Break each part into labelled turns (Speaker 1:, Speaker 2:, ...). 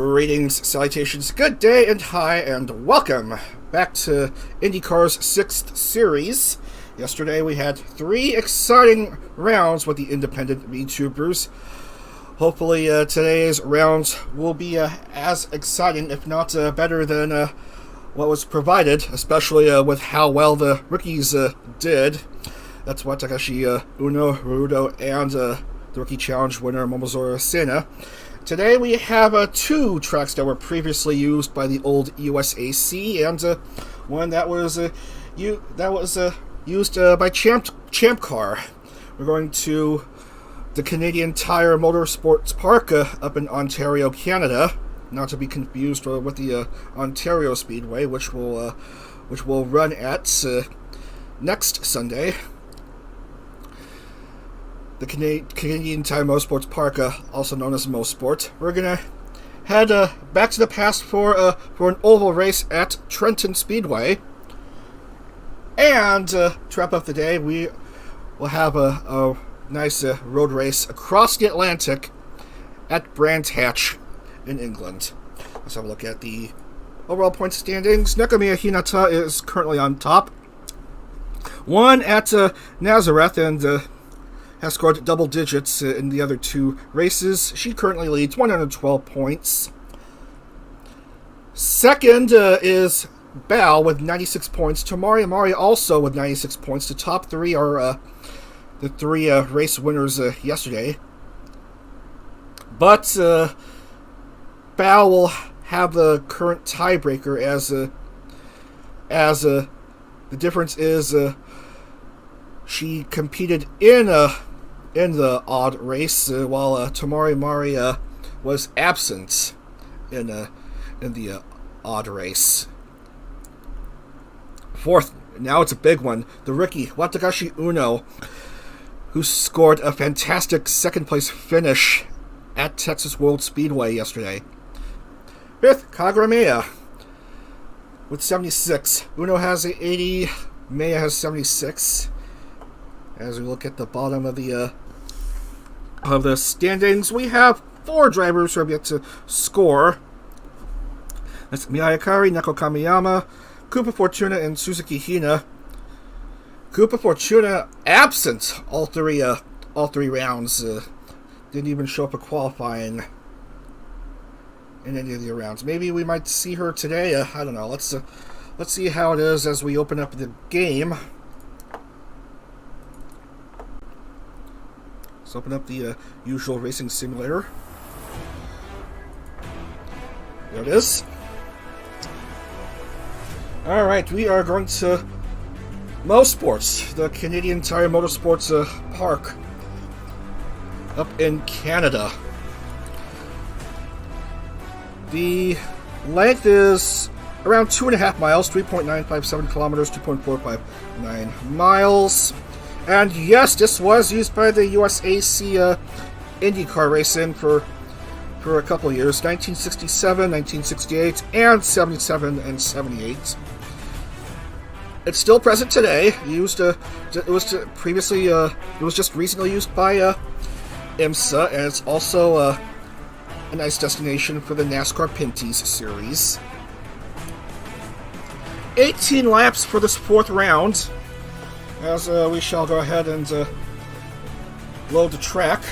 Speaker 1: Greetings, salutations, good day, and hi, and welcome back to IndieCar's 6th series. Yesterday we had 3 exciting rounds with the independent vTubers. Hopefully today's rounds will be as exciting, if not better than what was provided, especially with how well the rookies did. That's Watagashi Unou, Rurudo, and the Rookie Challenge winner Momozora Seina. Today we have 2 tracks that were previously used by the old USAC, and one that was used by Champ Car. We're going to the Canadian Tire Motorsports Park up in Ontario, Canada, not to be confused with the Ontario Speedway, which will run at next Sunday. The Canadian Tire Motorsports Park, also known as MoSport. We're gonna head back to the past for an oval race at Trenton Speedway, and to wrap up the day, we will have a nice road race across the Atlantic at Brands Hatch in England. Let's have a look at the overall point standings. Nakamia Hinata is currently on top. Won at Nazareth and has scored double digits in the other 2 races. She currently leads 112 points. Second is Bao with 96 points. Tomari Amari also with 96 points. The top 3 are the 3 race winners yesterday. But Bao will have the current tiebreaker as the difference is she competed in the odd race, while Tomari Mari was absent in the odd race. Fourth, now it's a big one, the rookie Watagashi Unou, who scored a fantastic second-place finish at Texas World Speedway yesterday. Fifth, Kagura with 76. Unou has 80, Maya has 76. As we look at the bottom of the standings, we have 4 drivers who have yet to score. That's Miyakari, Neko Kamiyama, Koopa Fortuna, and Suzuki Hina. Koopa Fortuna absent all three rounds. Didn't even show up at qualifying in any of the rounds. Maybe we might see her today. I don't know. Let's see how it is as we open up the game. Let's open up the usual racing simulator. There it is. Alright, we are going to MoSport, the Canadian Tire Motorsports Park up in Canada. The length is around 2.5 miles, 3.957 kilometers, 2.459 miles. And yes, this was used by the USAC IndieCar racing for a couple of years, 1967, 1968, and 77 and 78. It's still present today. It was just recently used by IMSA, and it's also a nice destination for the NASCAR Pinties series. 18 laps for this 4th round, as we shall go ahead and load the track.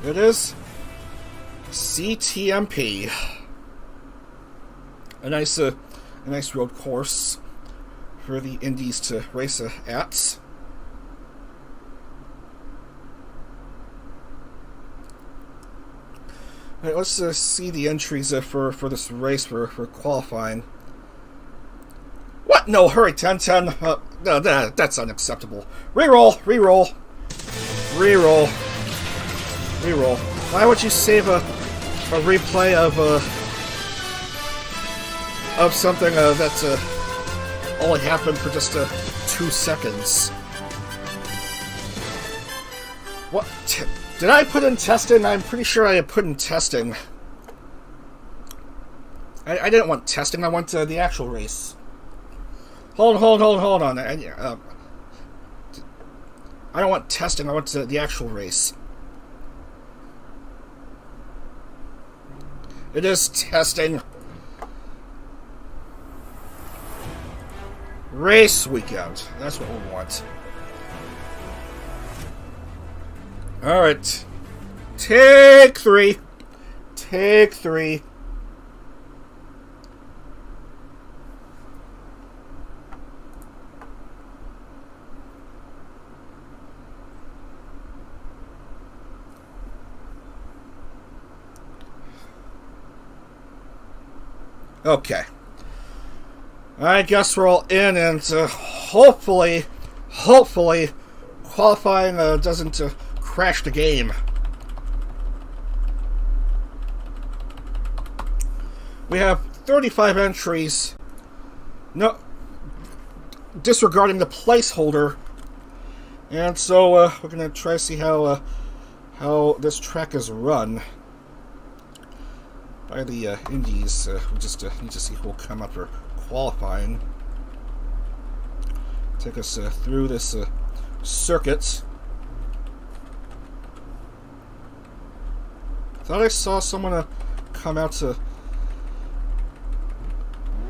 Speaker 1: It is CTMP. A nice road course for the Indies to race at. Alright, let's see the entries for this race for qualifying. What? No, hurry, 10-10. No, that's unacceptable. Reroll. Why would you save a replay of something that's only happened for just 2 seconds? What? Did I put in testing? I'm pretty sure I put in testing. I didn't want testing. I want the actual race. Hold on. I don't want testing. I want the actual race. It is testing. Race weekend. That's what we want. Alright. Take 3. Take 3. Okay. I guess we're all in, and hopefully, qualifying doesn't crash the game. We have 35 entries. No, disregarding the placeholder, and so we're gonna try to see how this track is run by the Indies. We just need to see who will come up for qualifying. Take us through this circuit. Thought I saw someone come out to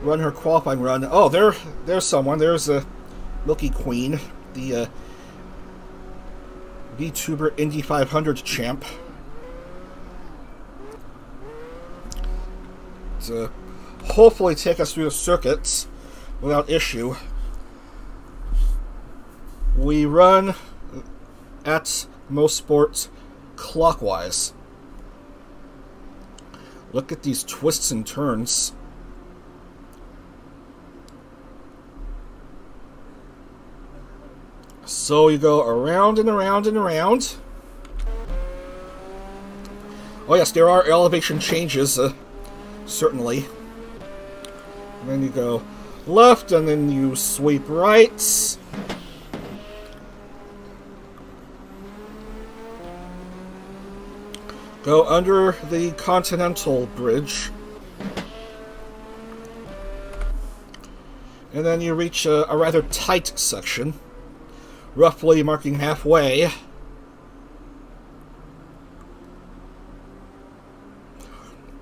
Speaker 1: run her qualifying run. Oh, there's someone. There's Milky Queen, the vTuber Indy 500 champ. To hopefully take us through the circuits without issue. We run at MoSport clockwise. Look at these twists and turns. So you go around and around and around. Oh yes, there are elevation changes, certainly. And then you go left, and then you sweep right. Go under the Continental Bridge. And then you reach a rather tight section, roughly marking halfway.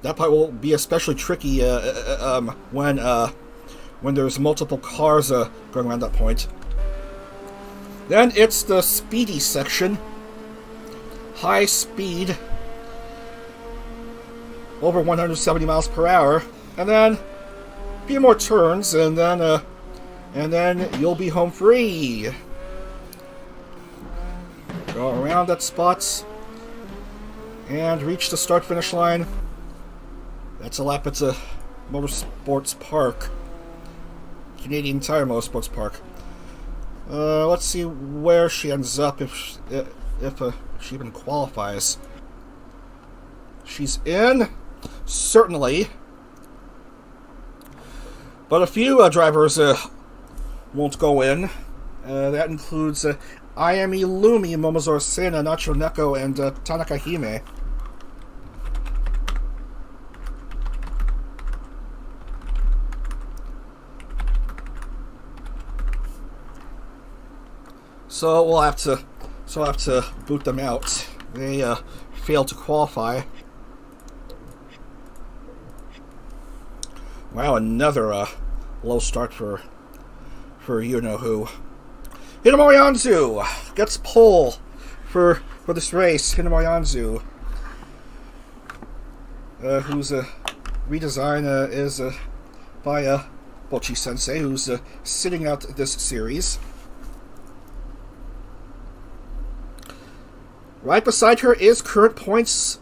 Speaker 1: That part will be especially tricky when there's multiple cars going around that point. Then it's the speedy section. High speed, over 170 miles per hour, and then a few more turns, and then you'll be home free. Go around that spot and reach the start-finish line. That's a lap at the Motorsports Park, Canadian Tire Motorsports Park. Let's see where she ends up if she even qualifies. She's in, certainly, but a few drivers won't go in. That includes Ayami Lumi, Momozora Seina, Nacho Neko, and Tanaka Hime. So we'll have to boot them out. They failed to qualify. Wow, another low start for you know who. Hinamori Anzu gets pole for this race. Hinamori Anzu, whose redesign is by Bochi Sensei, who's sitting out this series. Right beside her is current points.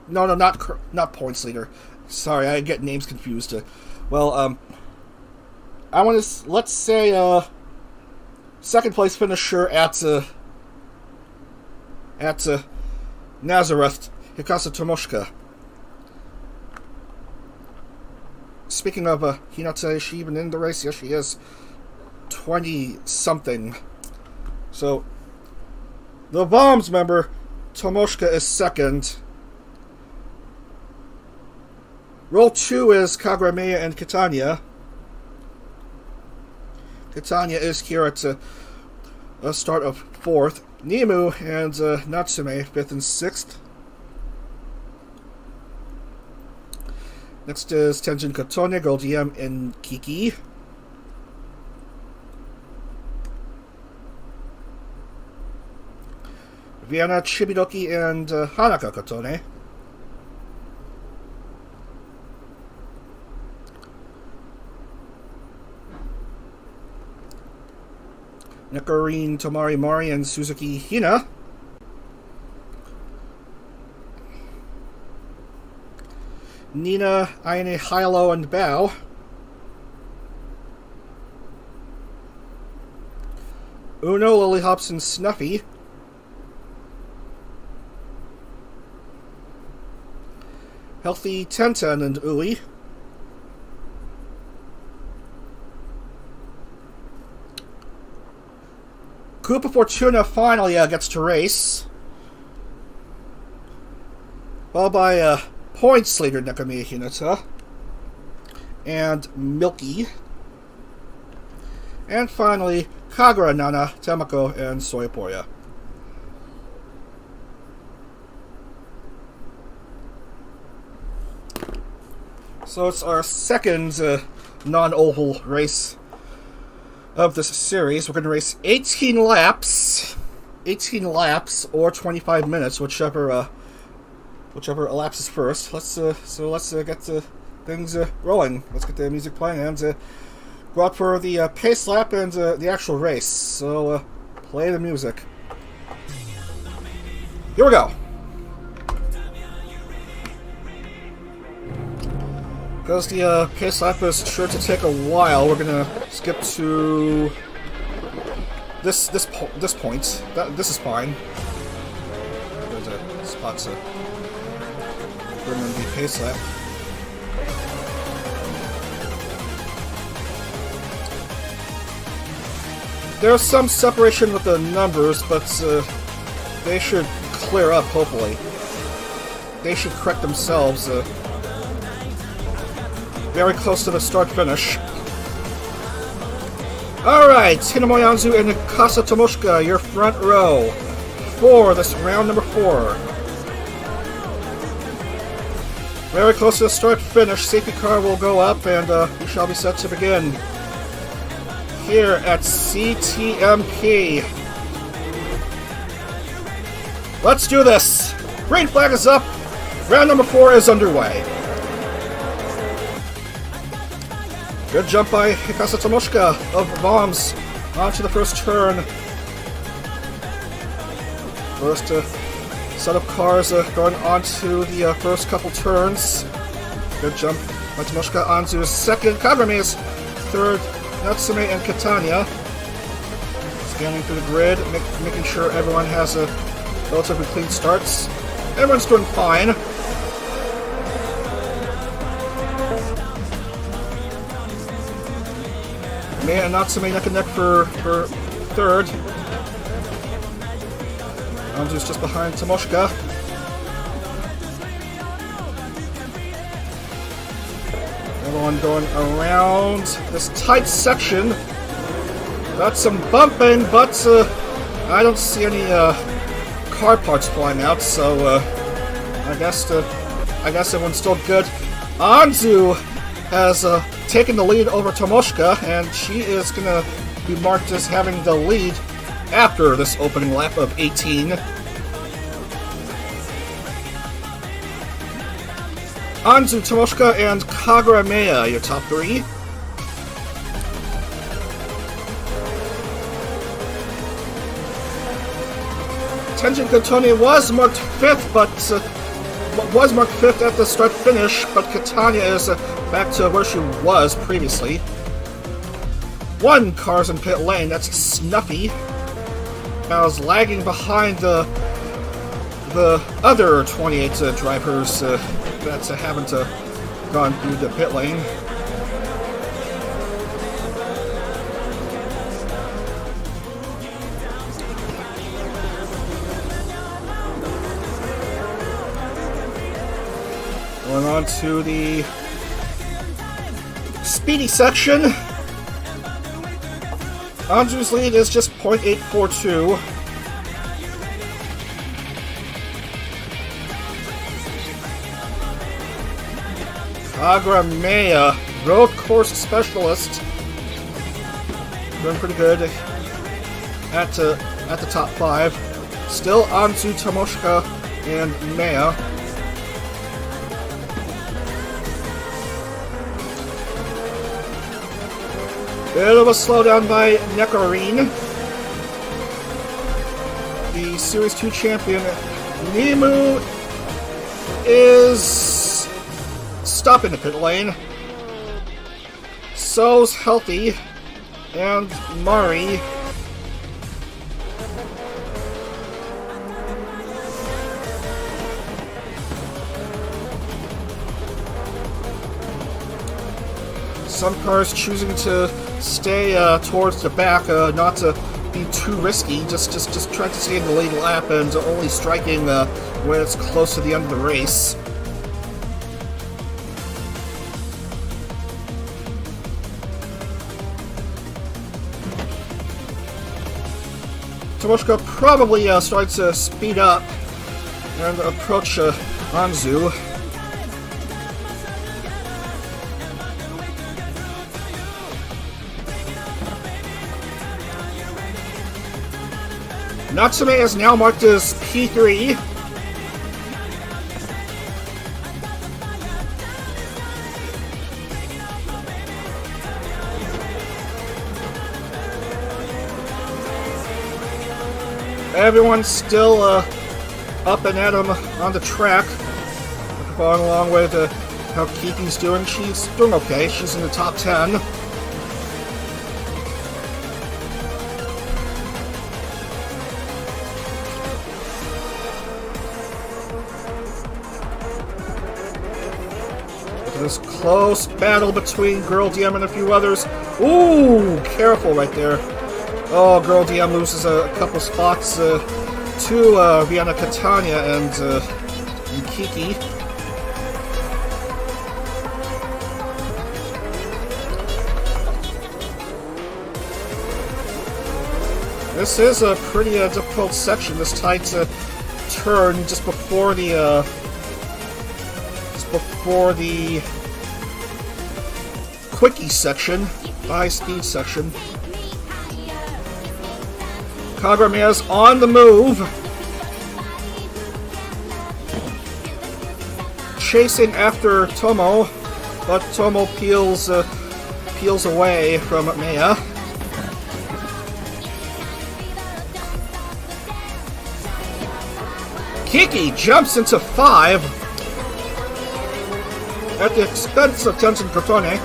Speaker 1: No, not points leader. Sorry, I get names confused. I want to let's say second place finisher at Nazareth, Hikasa Tomoshika. Speaking of Hinata, is she even in the race? Yes, she is. 20-something. So the Bombs member, Tomoshika, is second. Roll 2 is Kagurameya and Kitanya. Kitanya is here at a start of 4th. Nimu and Natsume, 5th and 6th. Next is Tenjin Kotone, Gold DM, and Kiki. Vienna, Chibidoki, and Hanaka Kotone. Nekarin, Tomari Mari, and Suzuki Hina. Nina, Ayane Hilo, and Bao. Uno, Lily Hops, and Snuffy. Healthy, Tenten, and Uli. Koopa Fortuna finally gets to race. Followed by points leader Nakamiya Hinata. And Milky. And finally, Kagura Nana, Tamako, and Soyapoya. So it's our second non-oval race of this series. We're going to race 18 laps or 25 minutes, whichever elapses first. Let's get things rolling. Let's get the music playing and go out for the pace lap and the actual race. So play the music. Here we go. Because the pace lap is sure to take a while, we're gonna skip to this point. This is fine. There's a spot to bring in the pace lap. There's some separation with the numbers, but they should clear up. Hopefully, they should correct themselves. Very close to the start-finish. Alright, Hinamo Yanzu and Kasa Tomoshika, your front row for this round number 4. Very close to the start-finish. Safety car will go up and we shall be set to begin here at CTMP. Let's do this! Green flag is up. Round number 4 is underway. Good jump by Hikasa Tomoshika of Bombs onto the first turn. First set of cars going onto the first couple turns. Good jump by Tomoshika onto second. Kagrame's third. Natsume and Catania. Scanning through the grid, making sure everyone has a relatively clean starts. Everyone's doing fine. Mei and Natsume neck and neck for third. Anzu's just behind Tomoshika. Everyone going around this tight section. Got some bumping, but I don't see any car parts flying out, so I guess everyone's still good. Anzu has taken the lead over Tomoshika, and she is going to be marked as having the lead after this opening lap of 18. Anzu, Tomoshika, and Kagura Mea, your top 3. Tenjin Kotone was marked 5th, but was marked 5th at the start-finish, but Catania is back to where she was previously. 1 car's in pit lane, that's Snuffy. Now is lagging behind the other 28 drivers that haven't gone through the pit lane. Going on to the speedy section. Anzu's lead is just .842. Agramea, road course specialist. Doing pretty good at the top 5. Still on to Tomoshka and Maya. Bit of a slowdown by Nekarine. The Series 2 champion, Nemu, is stopping the pit lane. So's Healthy and Mari. Some cars choosing to stay towards the back, not to be too risky. Just trying to stay in the lead lap and only striking when it's close to the end of the race. Tomoshka probably started to speed up and approach Anzu. Natsume is now marked as P3. Everyone's still up and at him on the track. Following along with how Kiki's doing. She's doing okay. She's in the top 10. This close battle between Girl DM and a few others. Ooh, careful right there. Oh, Girl DM loses a couple spots to Vienna Catania and Kiki. This is a pretty difficult section, this tight turn just before the quickie section, high speed section. Kagurame's on the move, chasing after Tomo, but Tomo peels away from Maya. Kiki jumps into 5 at the expense of Tenzin Crotone.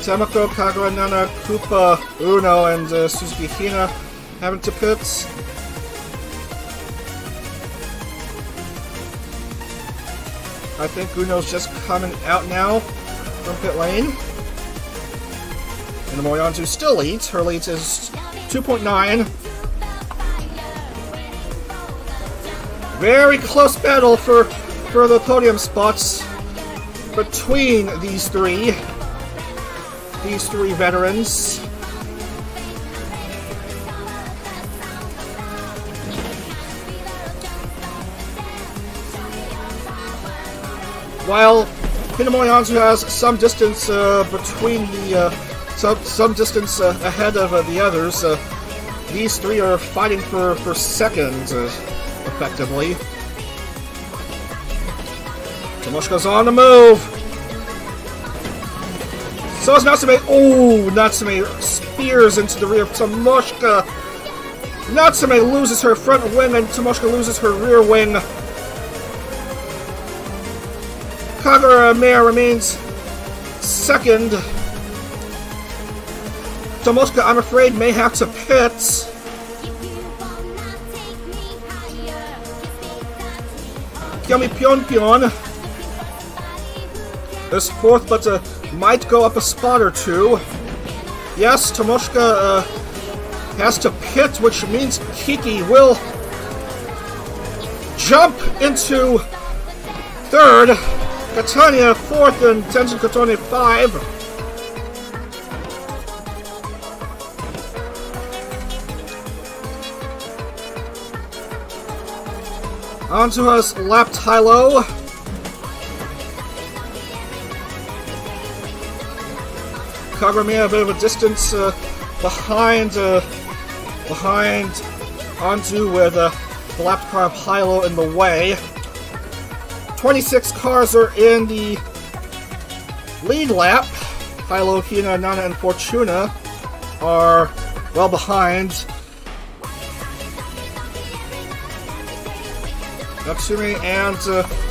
Speaker 1: Tamako, Kagura, Nana, Koopa, Uno, and Suzuki Hina having to pits. I think Uno's just coming out now from pit lane. And the Moyanzu still leads. Her lead is 2.9. Very close battle for the podium spots between these three veterans. While Hinamoyanzu has some distance between the some distance ahead of the others, these three are fighting for second, effectively. Tomoshka's on the move. So is Natsume. Oh, Natsume spears into the rear of Tomoshka. Natsume loses her front wing and Tomoshka loses her rear wing. Kagura remains second. Tomoshka, I'm afraid, may have to pit. Kyumi Pyeonpyeon is fourth, but might go up a spot or two. Yes, Tomoshka has to pit, which means Kiki will jump into third. Catania 4th and Tenzin Kotone 5. Anzu has lapped high-low. Kagami a bit of a distance behind Anzu with the lapped car of high-low in the way. 26 cars are in the lead lap. High-low, Hina, Nana, and Fortuna are well behind. Natsumi and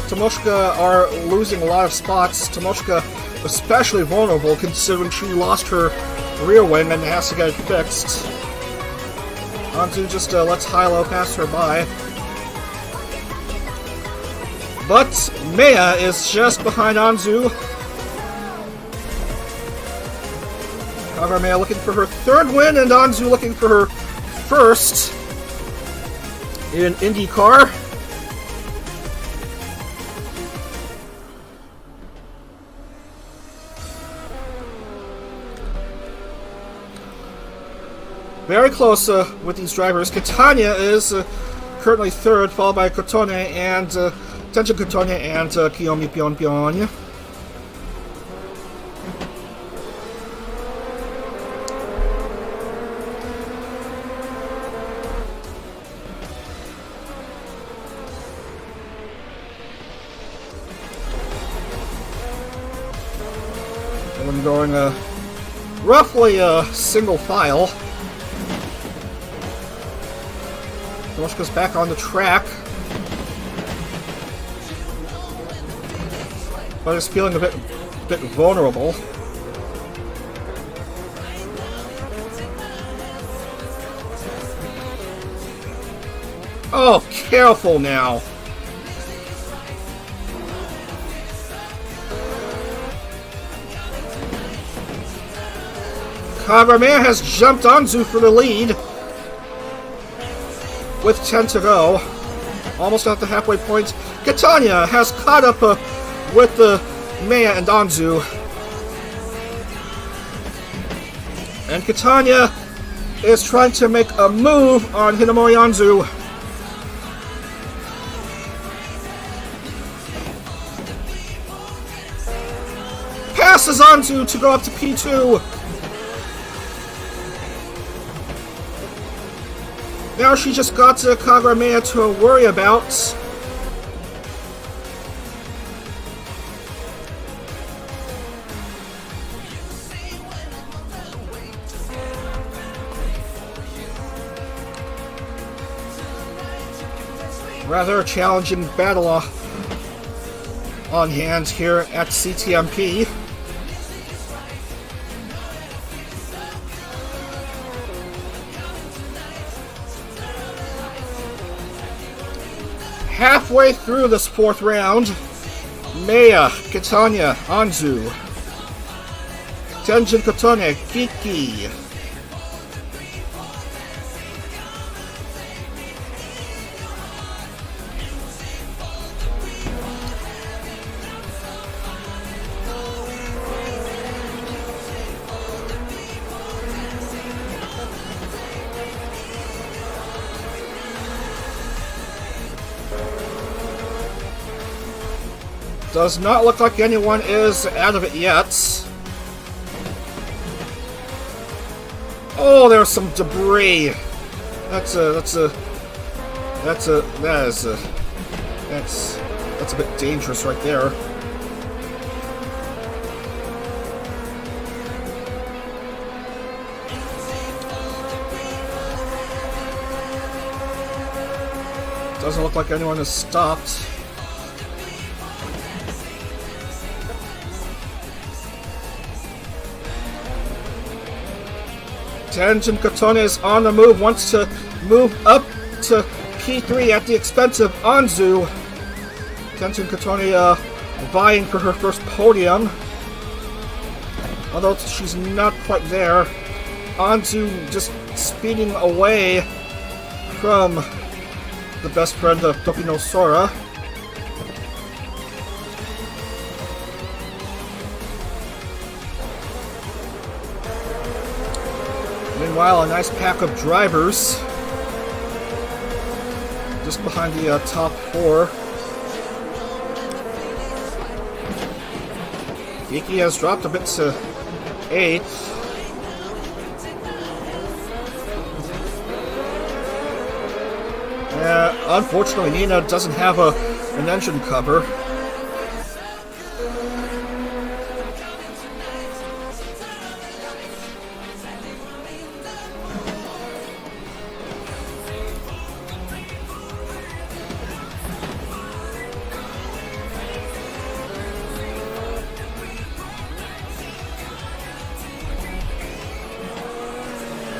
Speaker 1: Tomoshika are losing a lot of spots. Tomoshika especially vulnerable considering she lost her rear wing and has to get it fixed. Anzu just lets high-low pass her by. But Maya is just behind Anzu. However, Maya looking for her third win and Anzu looking for her first in IndyCar. Very close with these drivers. Catania is currently third, followed by Kotone and Tenshin Kotone and Kiyomi Pyeonpyeon. I'm going roughly single file. Tomoshika's back on the track, but is feeling a bit vulnerable. Oh, careful now. Kagame has jumped Anzu for the lead. With 10 to go, almost at the halfway point, Catania has caught up with Maya and Anzu. And Catania is trying to make a move on Hinamori Anzu. Passes Anzu to go up to P2. Now she just got Kagame to worry about. Rather challenging battle on hand here at CTMP. Halfway through this fourth round, Maya, Catania, Anzu, Tenjin Kotone, Kiki. Does not look like anyone is out of it yet. Oh, there's some debris. That's a bit dangerous right there. Doesn't look like anyone has stopped. Tenjin Kotone is on the move, wants to move up to P3 at the expense of Anzu. Tenjin Kotone vying for her first podium, although she's not quite there. Anzu just speeding away from the best friend of Tokino Sora. Meanwhile, a nice pack of drivers just behind the top four. Geeky has dropped a bit to 8th. Unfortunately, Nina doesn't have an engine cover.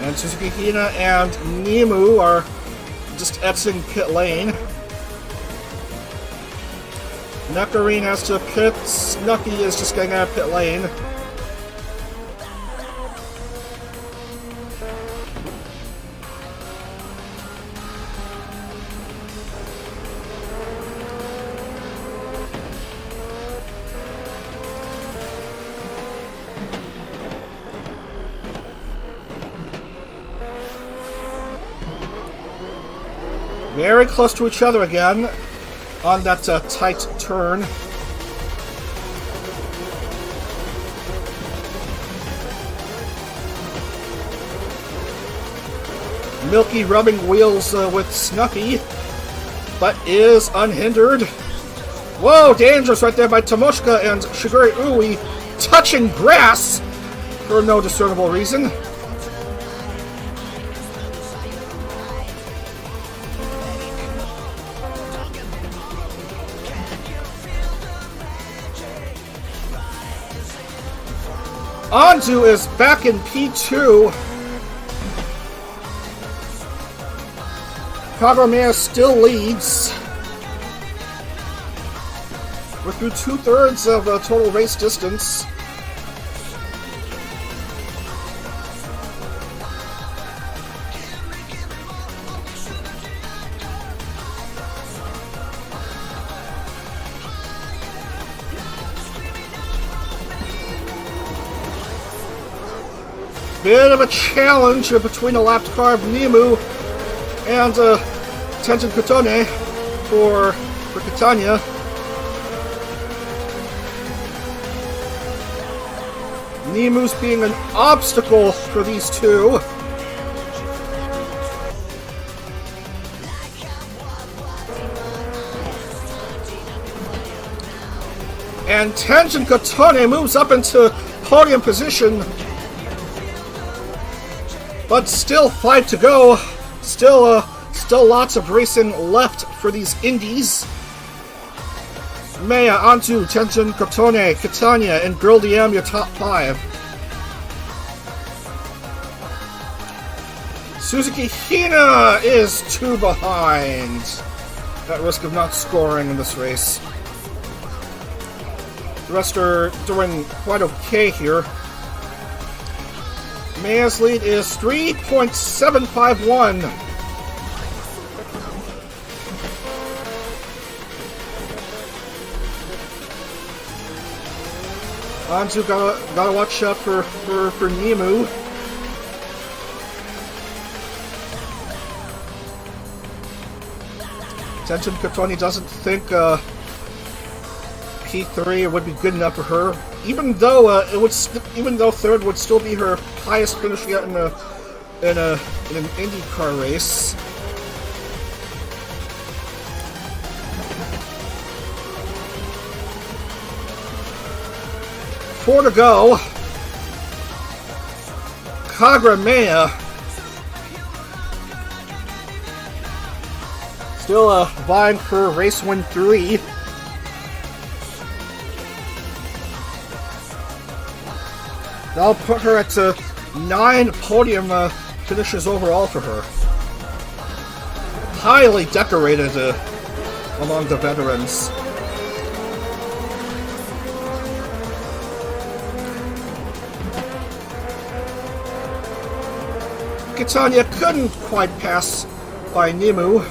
Speaker 1: And Suzuki Hina and Nemu are just exiting pit lane. Nectarine has to pit. Snucky is just getting out of pit lane. Very close to each other again on that tight turn. Milky rubbing wheels with Snuffy, but is unhindered. Whoa, dangerous right there by Tomoshika and Shigure Ui, touching grass for no discernible reason. Anzu is back in P2. Kagomea still leads. We're through 2/3 of the total race distance. Bit of a challenge between a lapped car of Nemu and Tenzin Kotone for Catania. Nemu's being an obstacle for these two. And Tenzin Kotone moves up into podium position. But still 5 to go. Still lots of racing left for these indies. Maya, Antu, Tenzin, Kotone, Catania, and Girl DM, your top 5. Suzuki Hina is 2 behind. At risk of not scoring in this race. The rest are doing quite okay here. Maya's lead is 3.751. Anzu gotta watch out for Nemu. Tenzin Kotone doesn't think P3 would be good enough for her, even though third would still be her highest finish yet in an IndyCar race. Four to go. Kagomea still vying for race win 3. That'll put her at 9 podium finishes overall for her. Highly decorated among the veterans. Catania couldn't quite pass by Nemu.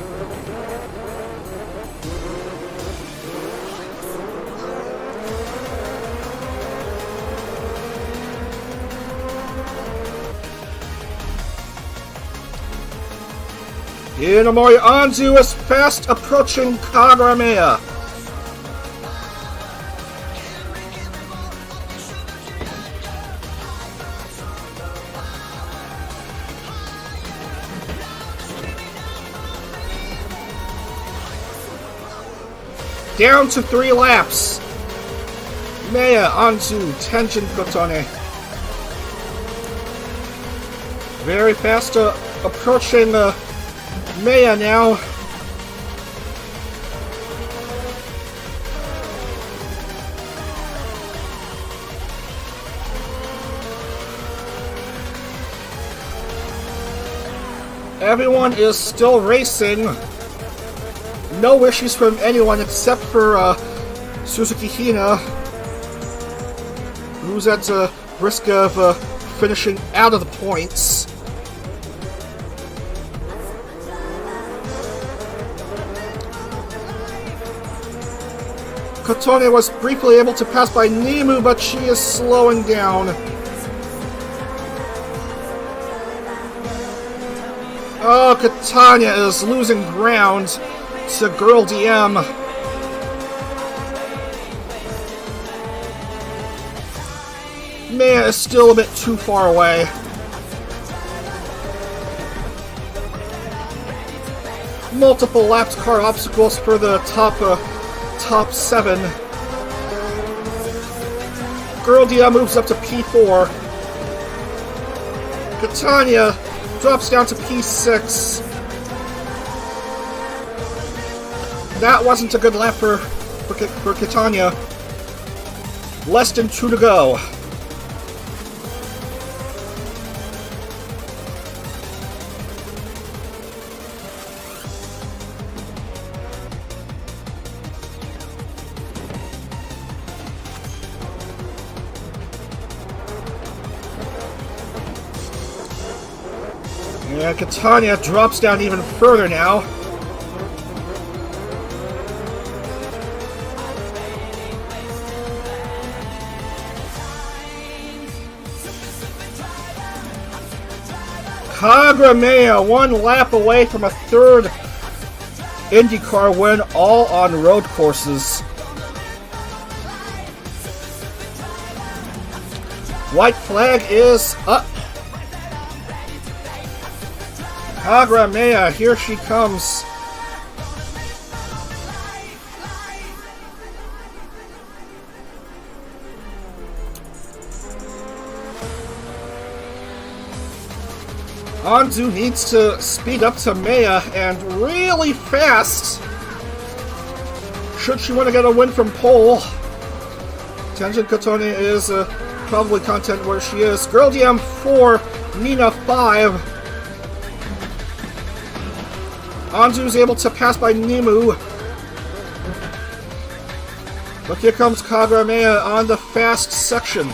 Speaker 1: Inamori Anzu is fast approaching Kagurameya. Down to 3 laps. Meya, Anzu, Tenjin Kotone. Very fast approaching Meya now. Everyone is still racing. No issues from anyone except for Suzuki Hina, who's at the risk of finishing out of the points. Kotone was briefly able to pass by Nimu, but she is slowing down. Oh, Catania is losing ground to Girl DM. Meya is still a bit too far away. Multiple lapped car obstacles for the top 7. Girl DM moves up to P4. Catania drops down to P6. That wasn't a good lap for Catania. Less than 2 to go. Yeah, Catania drops down even further now. Kagurameya 1 lap away from a 3rd IndyCar win, all on road courses. White flag is up. Kagurameya, here she comes. Anzu needs to speed up to Meya, and really fast should she want to get a win from pole. Tenjin Kotone is probably content where she is. Girl DM 4, Nina 5. Anzu is able to pass by Nimu. But here comes Kagurameya on the fast section.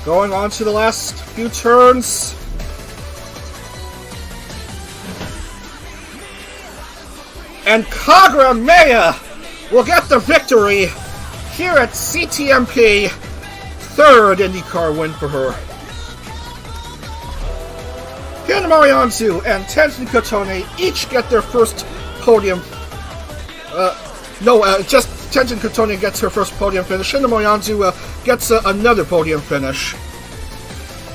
Speaker 1: Going on to the last few turns. And Kagurameya will get the victory here at CTMP. 3rd IndyCar win for her. Hinamori Anzu and Tenjin Kotone each get their first podium. Just Tenjin Kotone gets her first podium finish. Hinamori Anzu gets another podium finish.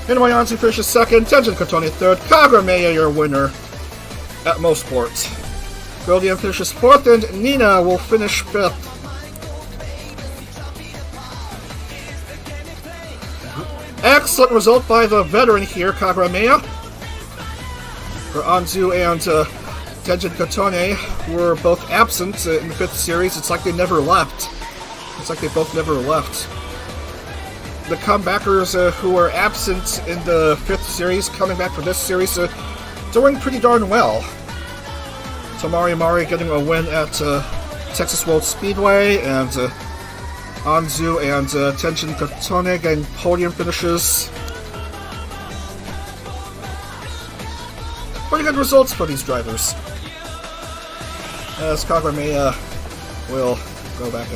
Speaker 1: Hinamori Anzu finishes 2nd, Tenjin Kotone 3rd, Kagurameya your winner at MoSport. Girl DM finishes 4th, and Nina will finish 5th. Excellent result by the veteran here, Kagurameya. For Anzu and Tenjin Kotone were both absent in the 5th series. It's like they never left. It's like they both never left. The comebackers who were absent in the 5th series, coming back for this series, doing pretty darn well. Tamari Mari getting a win at Texas World Speedway, and Anzu and Tenjin Kotone getting podium finishes. Pretty good results for these drivers. As Kagurameya will go back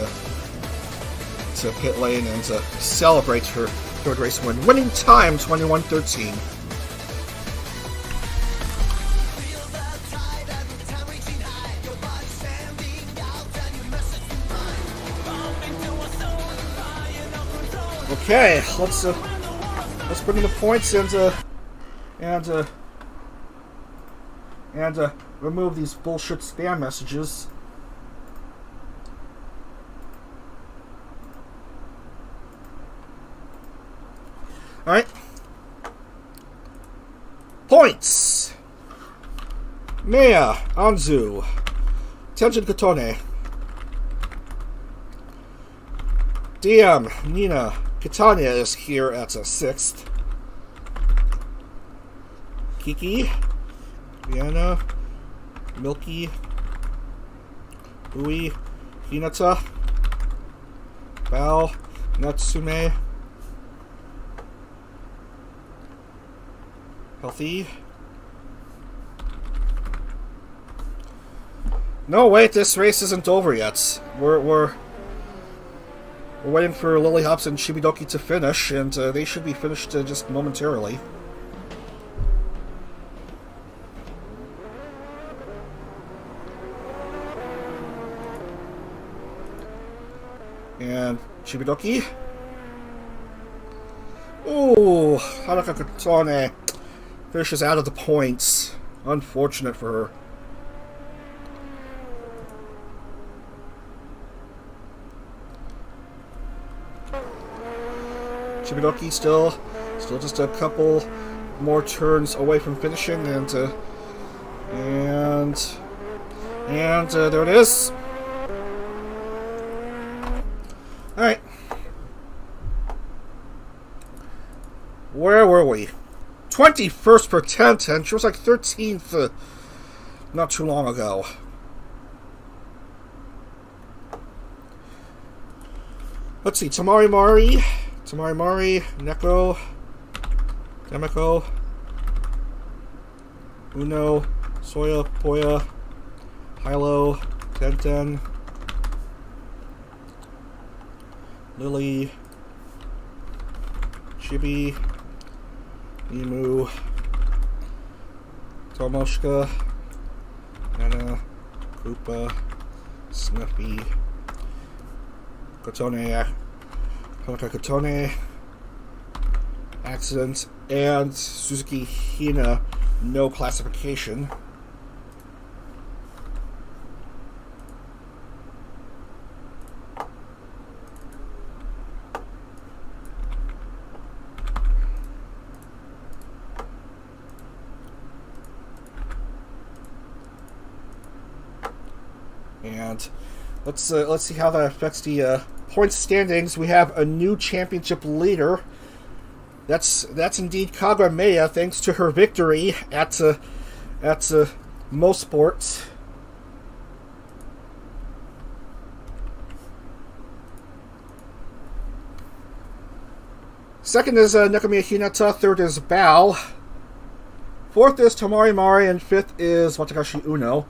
Speaker 1: to pit lane and celebrate her third race win. Winning time 21:13. Okay, let's bring in the points and remove these bullshit spam messages. All right. Points. Maya Anzu, Tenjin Katone, DM Nina Catania is here at a 6th. Kiki, Vienna, Milky, Ui, Hinata, Bao, Natsume, Healthy. No, wait, this race isn't over yet. We're waiting for Lily Hops and Shibidoki to finish, and they should be finished just momentarily. And Shibidoki. Ooh, Hanaka Katone finishes out of the points. Unfortunate for her. Shibidoki still just a couple more turns away from finishing, and there it is. All right, where were we? 21st per 10-10. She was like 13th not too long ago. Let's see, Tamari Mari, Neko, Demiko, Uno, Soya, Poya, Hilo, Tenten, Lily, Chibi, Imu, Tomoshka, Nana, Koopa, Snuffy, Kotone, Kotone, Accident, and Suzuki Hina, no classification. And let's see how that affects the point standings. We have a new championship leader. That's indeed Kagameya, thanks to her victory at MoSport. Second is Nakamiya Hinata. Third is Bao. Fourth is Tamari Mari, and fifth is Watagashi Unou.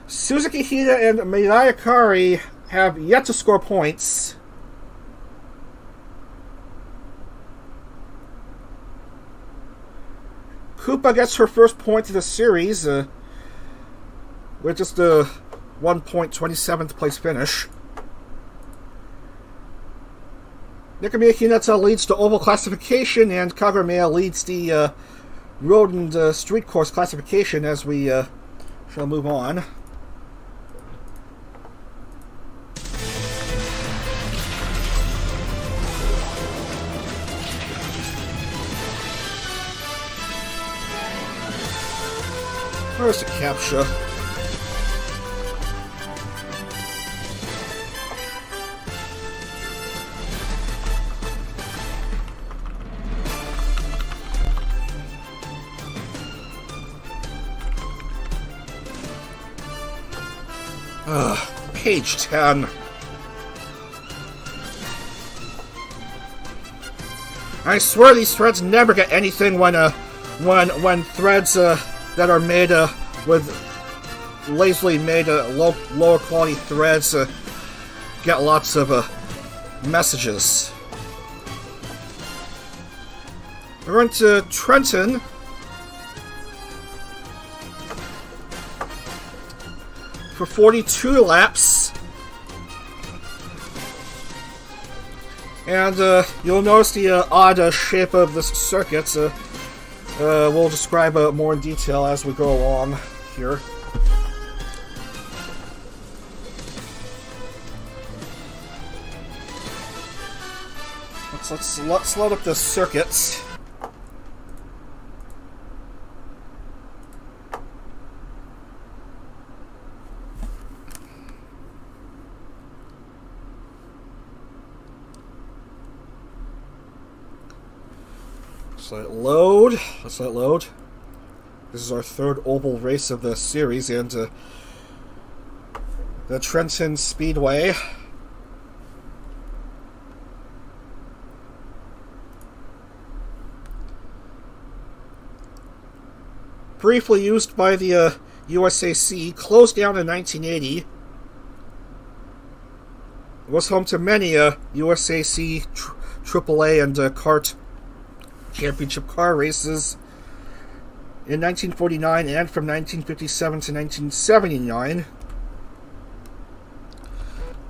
Speaker 1: Suzuki Hina and Mirai Akari have yet to score points. Koopa gets her first point of the series with just a 1.27th place finish. Nakamiya Hinata leads the oval classification, and Kagameya leads the road and street course classification as we shall move on. Where's the capture? Page 10. I swear these threads never get anything when threads that are made with lazily made lower quality threads get lots of messages. We're going to Trenton. For 42 laps. And you'll notice the odd shape of this circuit. We'll describe more in detail as we go along here. Let's load up the circuits. Let's let it load. This is our third oval race of the series, and the Trenton Speedway. Briefly used by the USAC, closed down in 1980. It was home to many USAC, AAA, and kart championship car races in 1949 and from 1957 to 1979.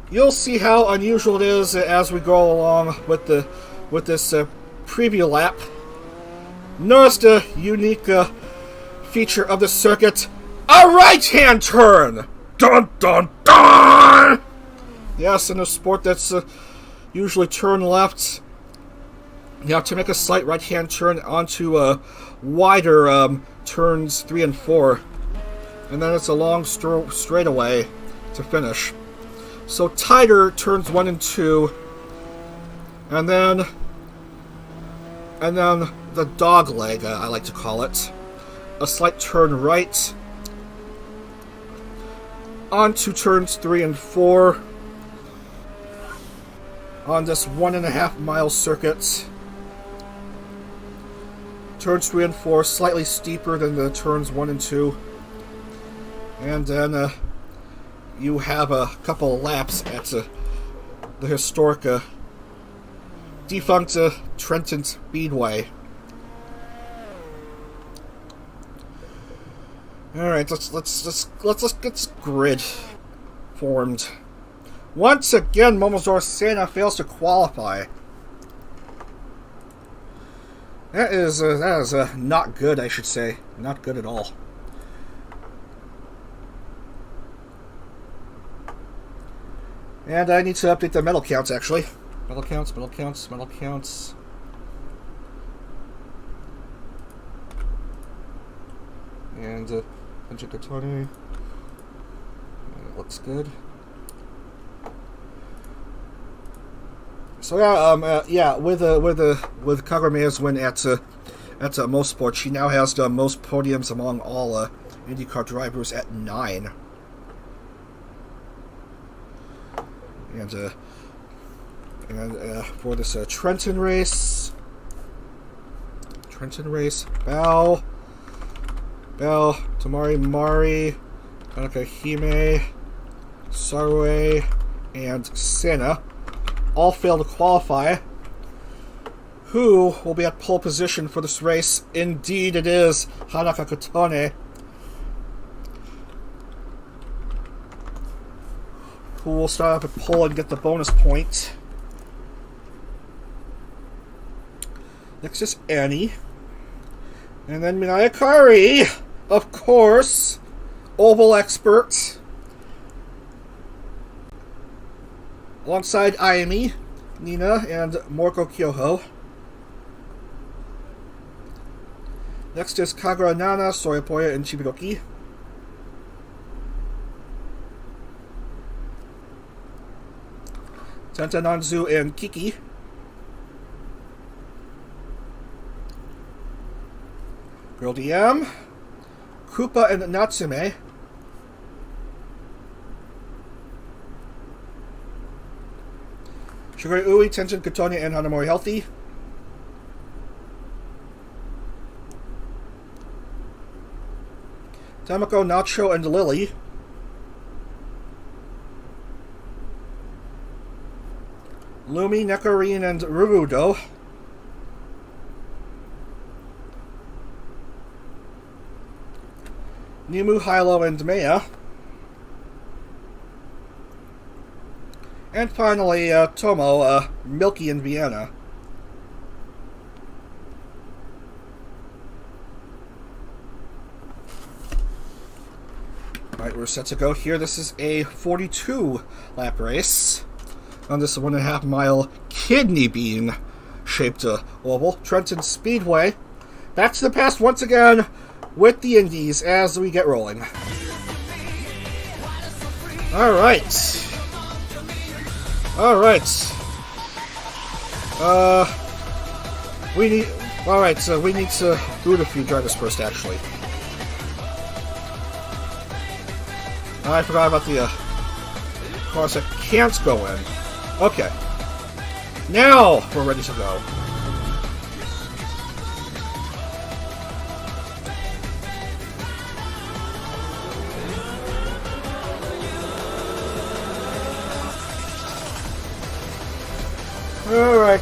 Speaker 1: You'll see how unusual it is as we go along with this preview lap. Notice the unique feature of the circuit: a right-hand turn. Dun dun dun. Yes, in a sport that's usually turn left, you have to make a slight right-hand turn onto wider turns 3 and 4, and then it's a long straightaway to finish. So tighter turns 1 and 2, and then the dog leg, I like to call it, a slight turn right onto turns 3 and 4 on this 1.5 mile circuit. Turns 3 and 4 slightly steeper than the turns 1 and 2, and then you have a couple of laps at the historic defunct Trenton Speedway. All right, let's get this grid formed. Once again, Momozora Seina fails to qualify. That is not good, I should say. Not good at all. And I need to update the medal counts, actually. Medal counts. And Katani. It looks good. So with Kagame's win at MoSport, she now has the most podiums among all IndyCar drivers at 9. And for this Trenton race, Bell, Tamari Mari, Tanaka Hime, Saruei, and Seina all failed to qualify. Who will be at pole position for this race? Indeed, it is Hanaka Katone, who will start up at pole and get the bonus point. Next is Annie. And then Minayakari, of course, oval expert. Alongside Ayami, Nina, and Moriko Kyoho. Next is Kagura Nana, Soyapoya, and Chibidoki. Tenta Nanzu and Kiki. Girl DM, Koopa and Natsume. Shigure Ui, Tenshin Katone, and Hanamori Healthy. Tamako, Nacho, and Lily. Lumi, Nekarin, and Rurudo. Nimu, Hilo, and Maya. And finally, Tomo, Milky, and Vienna. Alright, we're set to go here. This is a 42-lap race on this 1.5 mile kidney bean shaped oval. Trenton Speedway. Back to the past once again with the Indies as we get rolling. Alright. Alright. We need to boot a few drivers first, actually. I forgot about the cars that can't go in. Okay. Now we're ready to go. Alright.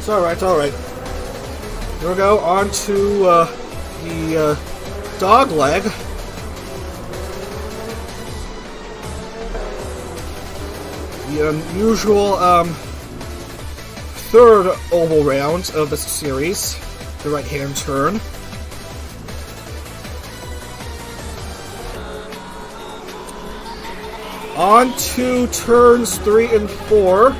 Speaker 1: Here we go, on to the dog leg. The unusual third oval round of this series, the right-hand turn. On to turns 3 and 4.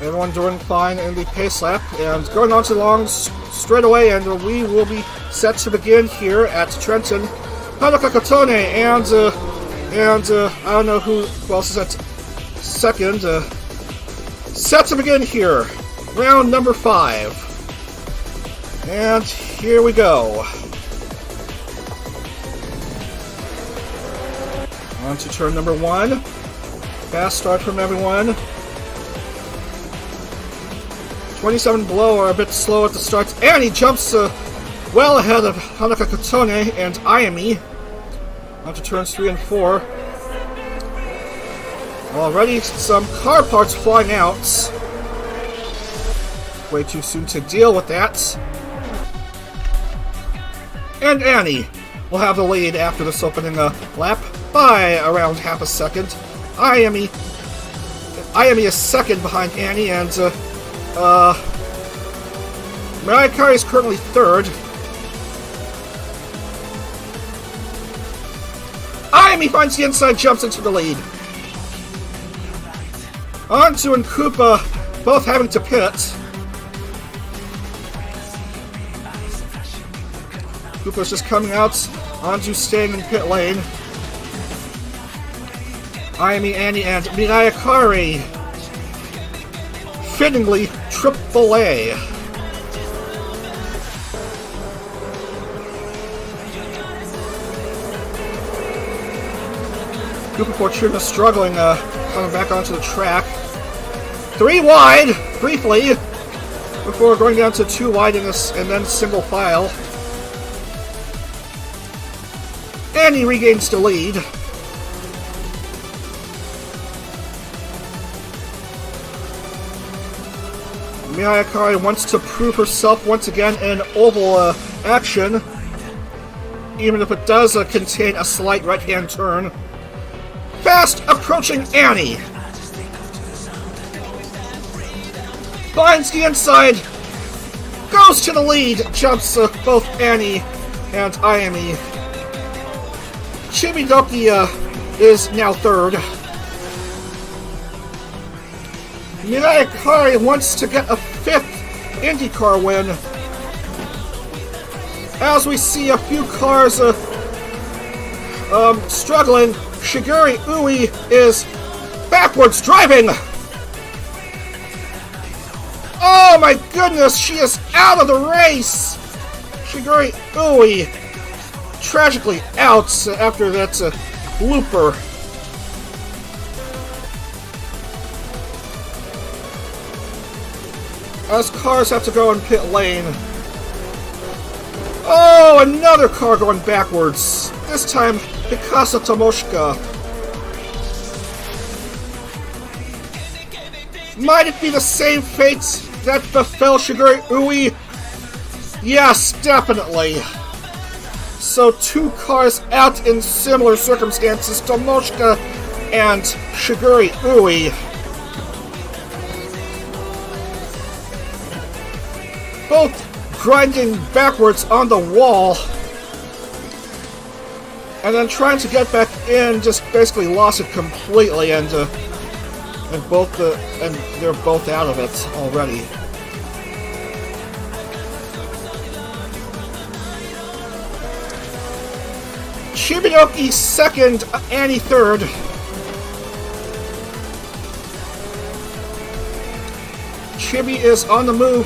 Speaker 1: Everyone doing fine in the pace lap, and going on to the long straightaway, and we will be set to begin here at Trenton. Hanaka-Katone and I don't know who else is at second. Set to begin here, round number 5, and here we go. On to turn number 1. Fast start from everyone. 27 below are a bit slow at the start, and he jumps well ahead of Hanaka-Katone and Ayami. On to turns 3 and 4. Already some car parts flying out. Way too soon to deal with that. And Annie will have the lead after this opening lap by around half a second. Ayami is second behind Annie, and Mariakari is currently third. Ayami finds the inside, jumps into the lead. Anzu and Koopa both having to pit. Koopa's just coming out. Anzu staying in pit lane. Ayami, Annie, and Mariakari. Fittingly, Triple A. Koopa Fortuna struggling, coming back onto the track. 3 wide, briefly, before going down to 2 wide and then single file. And he regains the lead. Miyakari wants to prove herself once again in oval action, even if it does contain a slight right-hand turn. Fast approaching Annie. Finds the inside. Goes to the lead. Jumps both Annie and Ayami. Chibidoki is now third. Miyakari wants to get a 5th IndyCar win. As we see a few cars struggling, Shiguri Ui is backwards driving. Oh my goodness, she is out of the race. Shiguri Ui tragically out after that blooper. As cars have to go in pit lane. Oh, another car going backwards. This time, Mikasa Tomoshika. Might it be the same fate that befell Shigeru Ui? Yes, definitely. So 2 cars out in similar circumstances, Tomoshika and Shigeru Ui. Both grinding backwards on the wall. And then trying to get back in, just basically lost it completely, and they're both out of it already. Chibidoki second, Annie third. Chibi is on the move,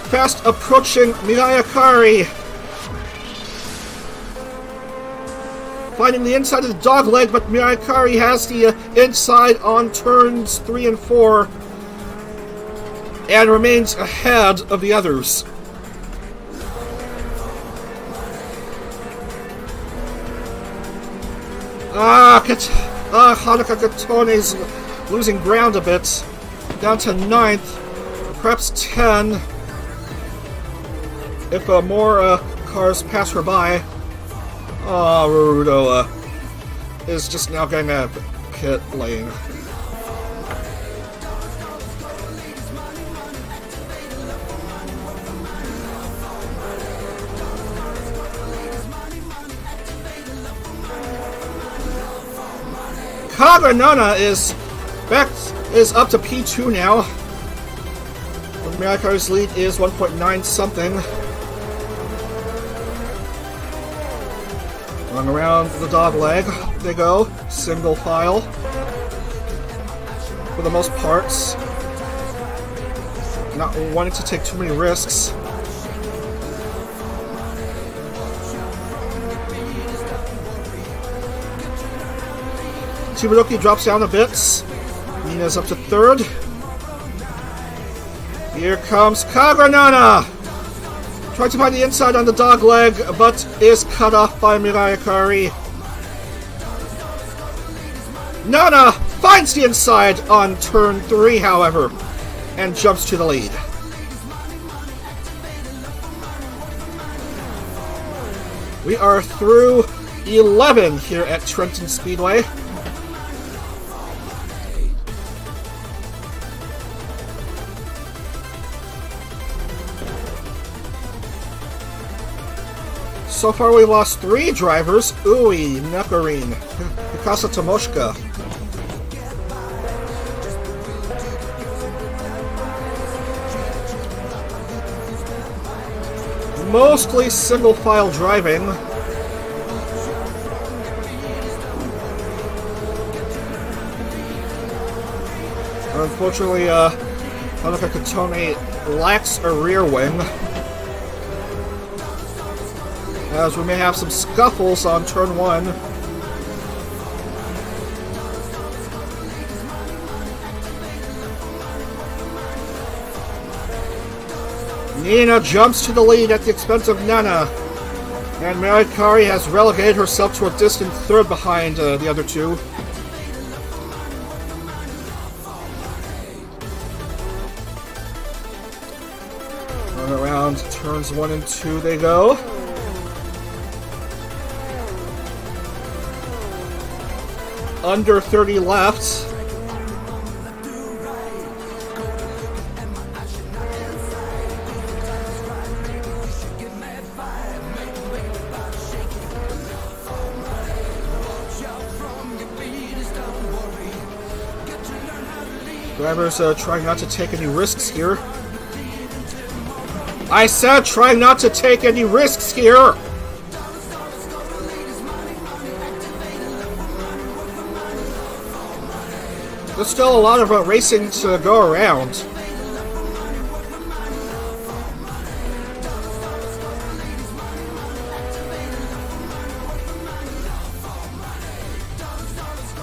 Speaker 1: fast approaching Miyakari. Finding the inside of the dogleg, but Miyakari has the inside on turns 3 and 4 and remains ahead of the others. Hanuka Katone's losing ground a bit. Down to 9th, perhaps 10, if more cars pass her by. Rurudo is just now getting a pit lane. Kaganana is up to P2 now. Miyakari's lead is 1.9 something. Run around the dog leg they go, single file for the most parts. Not wanting to take too many risks. Chibidoki drops down a bit. Nina's up to 3rd. Here comes Kagranana! Trying to find the inside on the dog leg, but is cut off by Miyakari. Nana finds the inside on turn 3, however, and jumps to the lead. We are through 11 here at Trenton Speedway. So far we lost 3 drivers, Ui, Nakarin, Mikasa Tomoshika. Mostly single file driving. Unfortunately, Hanuka Katone lacks a rear wing, as we may have some scuffles on turn 1. Nina jumps to the lead at the expense of Nana, and Miyakari has relegated herself to a distant 3rd behind the other 2. Run around turns 1 and 2 they go. Under 30 left. Drivers trying not to take any risks here. I said trying not to take any risks here! There's still a lot of racing to go around.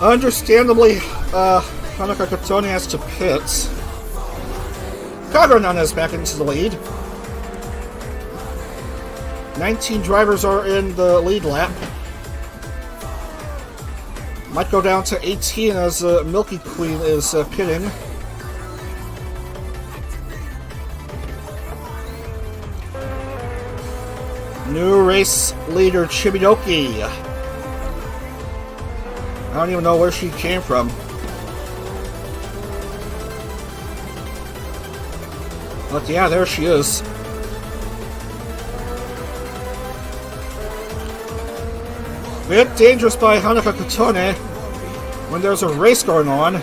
Speaker 1: Understandably, Hanuka Katone has to pit. Kagranana is back into the lead. 19 drivers are in the lead lap. Might go down to 18 as Milky Queen is pitting. New race leader Chibidoki. I don't even know where she came from. But yeah, there she is. Bit dangerous by Hanaka Katone when there's a race going on.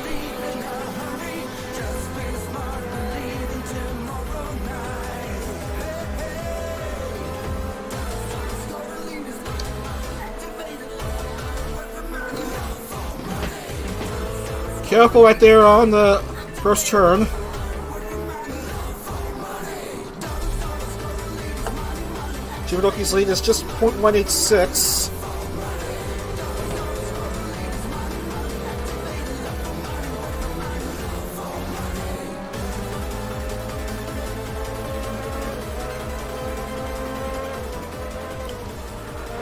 Speaker 1: Careful right there on the first turn. Chibidoki's lead is just 0.186.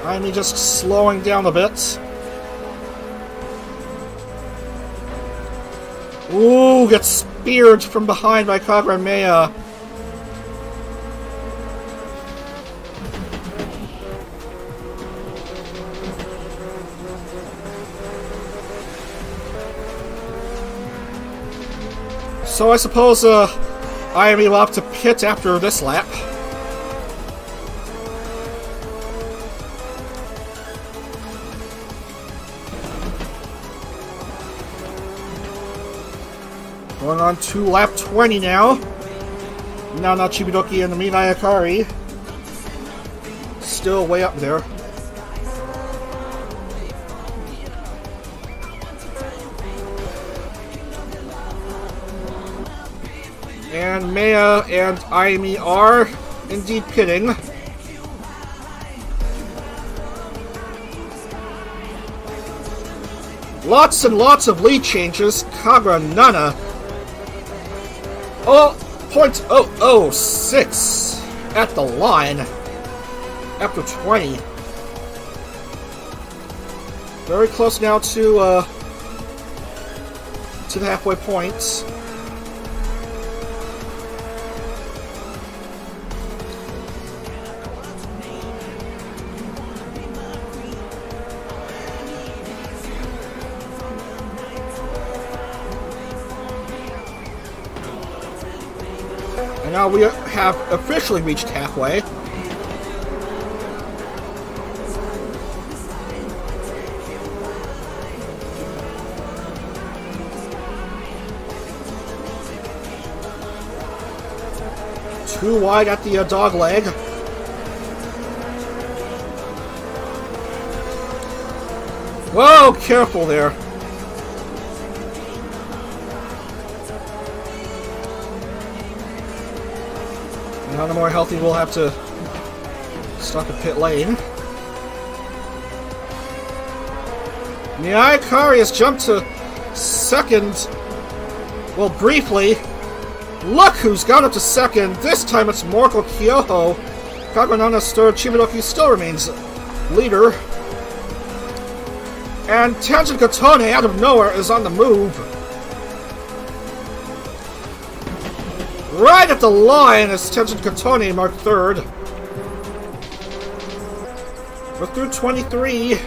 Speaker 1: I'm just slowing down a bit. Ooh, gets speared from behind by Kagra Mea. So I suppose IME will have to pit after this lap. Going on to lap 20 now. Nana Chibidoki and Mina Akari. Still way up there. And Mea and Aimi are indeed pitting. Lots and lots of lead changes. Kagra Nana. 0.006 at the line after 20. Very close now to the halfway point. And now we have officially reached halfway. Too wide at the dog leg. Whoa, careful there. Now the more healthy we'll have to stop at pit lane. Miai Kari has jumped to second. Well, briefly. Look who's gone up to second. This time it's Moriko Kyoho. Kaganana's third. Chibidoki still remains leader. And Tangent Katone out of nowhere is on the move. Right at the line is Tangent Katone marked third. We're through 23.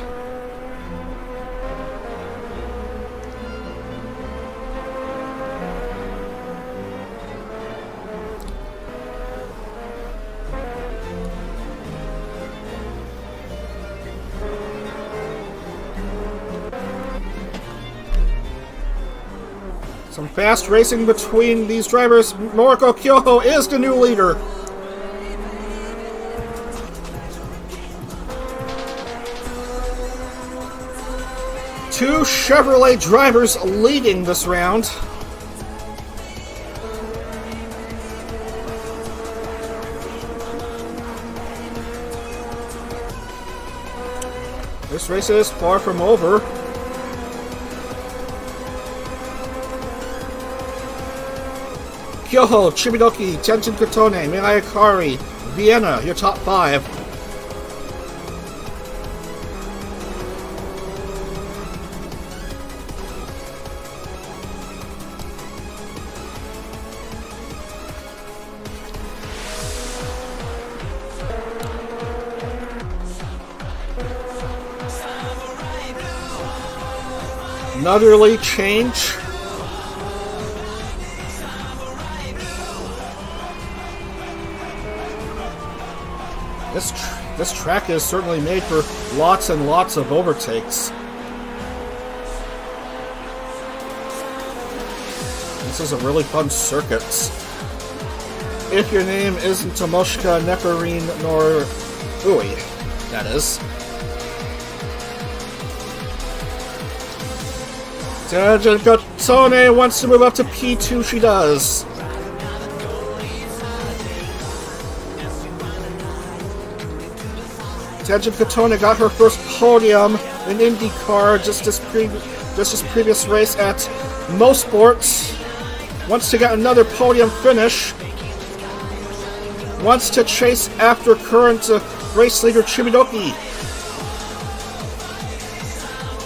Speaker 1: Some fast racing between these drivers. Moriko Kyoho is the new leader. Two Chevrolet drivers leading this round. This race is far from over. Kyoho, Chibidoki, Tenshin Katone, Mirai Akari, Vienna, your top five. Another lead change. This track is certainly made for lots and lots of overtakes. This is a really fun circuit. If your name isn't Tomoshika Nekarin nor Ui, that is. Tenjin Kotone wants to move up to P2, she does. Tenjin Kotone got her first podium in IndieCar just this previous race at MoSport. Wants to get another podium finish. Wants to chase after current race leader Chibidoki.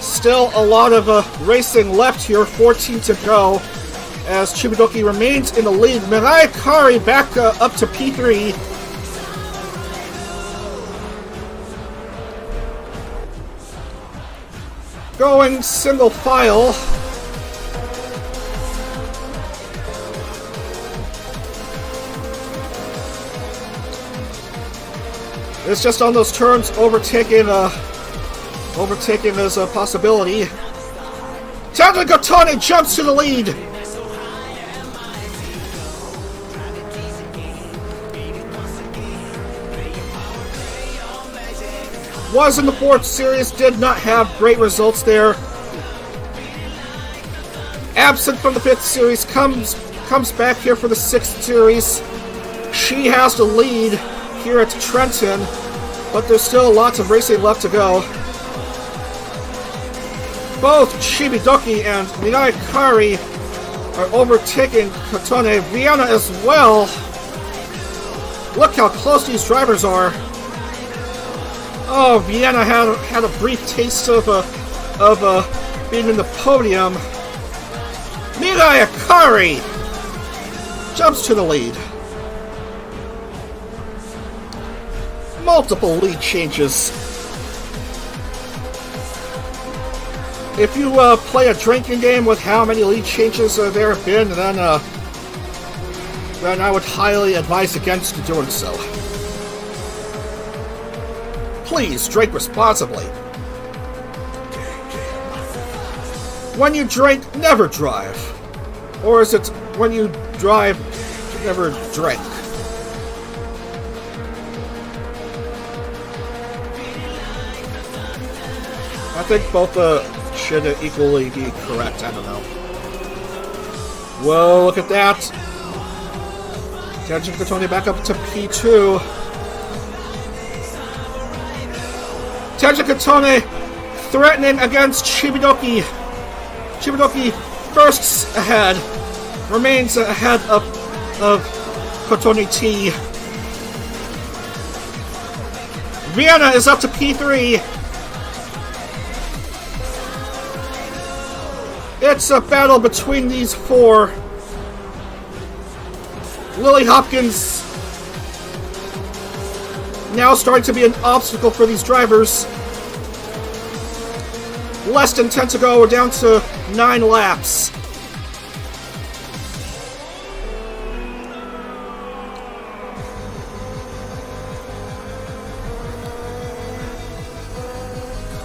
Speaker 1: Still a lot of racing left here, 14 to go, as Chibidoki remains in the lead. Mirai Kari back up to P3. Going single file. It's just on those turns, overtaking is a possibility. Tenjin Kotone jumps to the lead. Was in the 4th series, did not have great results there. Absent from the 5th series, comes back here for the 6th series. She has to lead here at Trenton, but there's still lots of racing left to go. Both Chibidoki and Mirai Kari are overtaking Kotone. Vienna as well. Look how close these drivers are. Oh, Vienna had a brief taste of being in the podium. Mirai Kari jumps to the lead. Multiple lead changes. If you play a drinking game with how many lead changes there have been, then I would highly advise against doing so. Please drink responsibly. When you drink, never drive. Or is it when you drive, never drink? I think both should equally be correct. I don't know. Whoa, look at that. Tenjin Kotone back up to P2. Tenjin Kotone threatening against Chibidoki. Chibidoki firsts ahead. Remains ahead of Kotone T. Vienna is up to P3. It's a battle between these four. Lily Hopkins now starting to be an obstacle for these drivers. Less than 10 to go. We're down to 9 laps.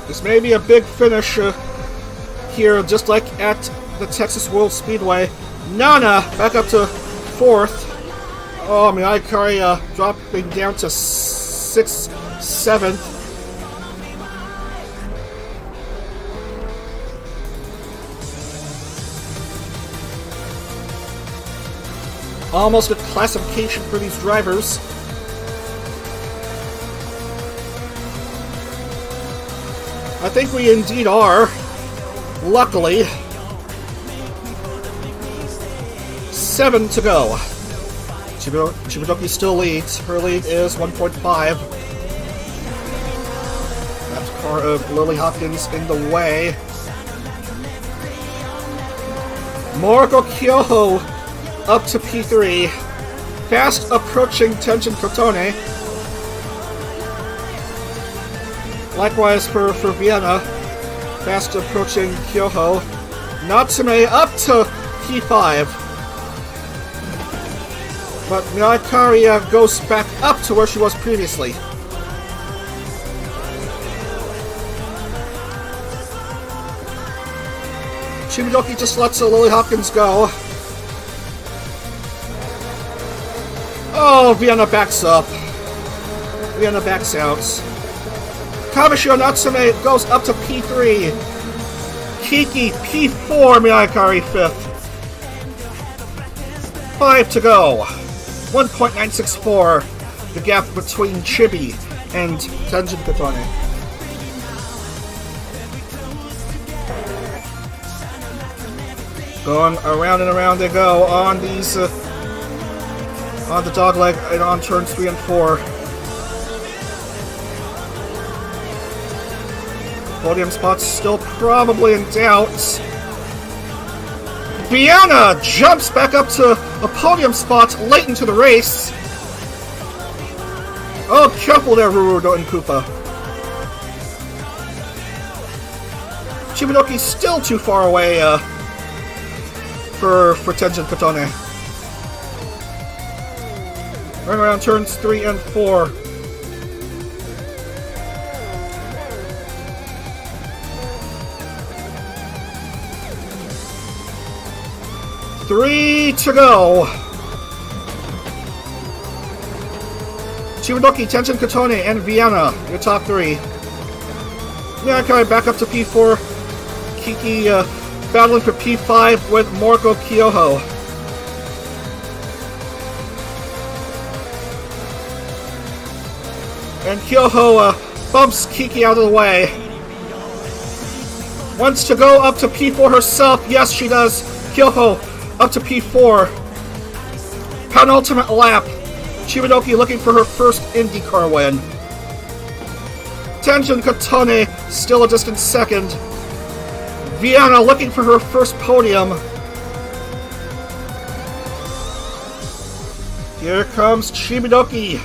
Speaker 1: This may be a big finish here, just like at the Texas World Speedway. Nana back up to 4th. Oh, Mirai Kari dropping down to 6th, 7th. Almost a classification for these drivers. I think we indeed are. Luckily. 7 to go. Chibidoki still leads. Her lead is 1.5. That's part of Lily Hopkins in the way. Moriko Kyoho up to P3. Fast approaching Tenjin Kotone. Likewise for Vienna. Fast approaching Kyoho. Natsume up to P5. But Miyakari goes back up to where she was previously. Chibidoki just lets Lily Hopkins go. Oh, Vienna backs up. Vienna backs out. Kabashio Natsume goes up to P3. Kiki P4, Miyakari 5th. 5 to go. 1.964, the gap between Chibi and Tenjin Katone. Going around and around they go on these, on the dogleg and on turns 3 and 4. Podium spots still probably in doubt. Vienna jumps back up to a podium spot late into the race. Oh, careful there, Rurudo and Koopa. Chibidoki's still too far away for Tenjin Katone. Running around turns 3 and 4. Three to go. Chibidoki, Tenjin Katone, and Vienna, your top 3. Miyakari back up to P4. Kiki battling for P5 with Moriko Kyoho. And Kyoho bumps Kiki out of the way. Wants to go up to P4 herself. Yes, she does. Kyoho up to P4. Penultimate lap. Chibidoki looking for her first IndyCar win. Tenjin Katone still a distant second. Vienna looking for her first podium. Here comes Chibidoki.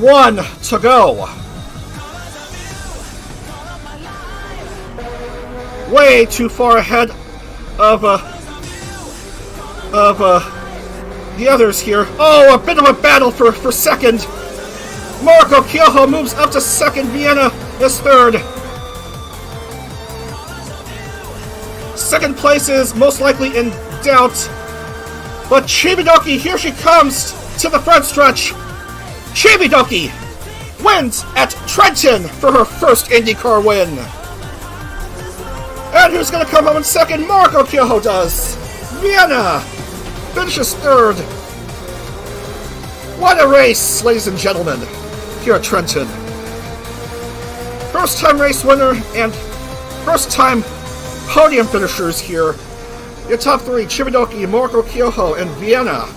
Speaker 1: One to go. Way too far ahead of the others here. Oh, a bit of a battle for second. Moriko Kyoho moves up to second. Vienna is third. Second place is most likely in doubt. But Chibidoki, here she comes to the front stretch. Chibidoki wins at Trenton for her first IndyCar win. And who's going to come home in second? Moriko Kyoho does. Vienna finishes third. What a race, ladies and gentlemen, here at Trenton. First time race winner and first time podium finishers here. Your top 3, Chibidoki, Moriko Kyoho, and Vienna.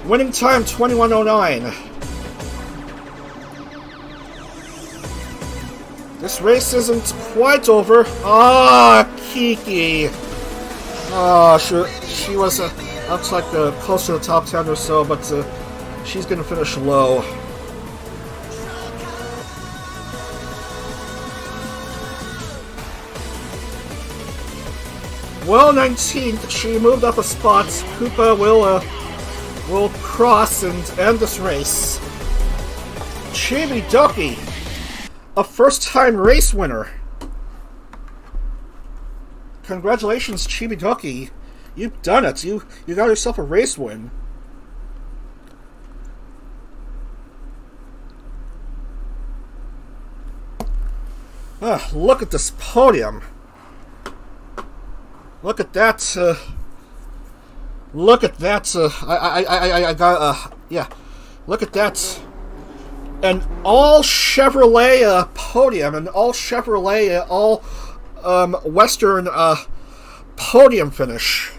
Speaker 1: Winning time 21:09. This race isn't quite over. Kiki. She was looks like close to the top 10 or so, but she's gonna finish low. Well, 19th, she moved up a spot. Koopa will cross and end this race. Chibidoki, a first-time race winner. Congratulations, Chibidoki. You've done it. You got yourself a race win. Look at this podium. Look at that. Look at that. I got. Yeah. Look at that. An all Chevrolet podium, an all Chevrolet, all Western podium finish,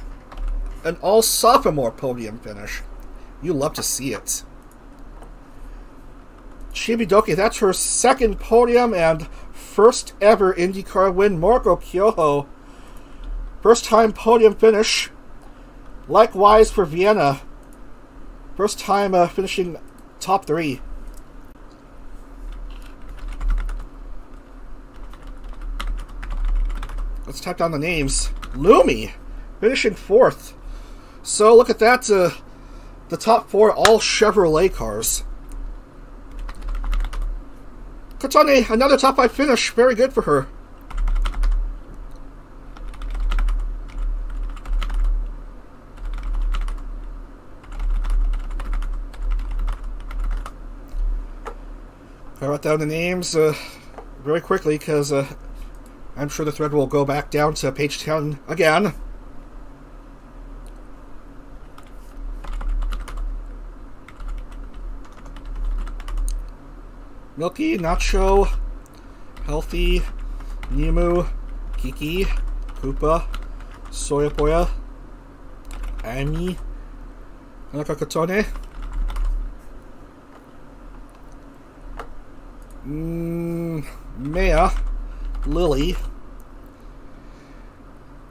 Speaker 1: an all sophomore podium finish. You love to see it. Chibidoki, that's her second podium and first ever IndyCar win. Moriko Kyoho, first time podium finish. Likewise for Vienna. First time finishing top 3. Let's type down the names. Lumi, finishing 4th. So look at that. The top 4 all Chevrolet cars. Katane, another top 5 finish. Very good for her. I wrote down the names very quickly because I'm sure the thread will go back down to page 10 again. Milky, Nacho, Healthy, Nimu, Kiki, Koopa, Soyapoya, Ami, Nakakatone, Maya, Lily,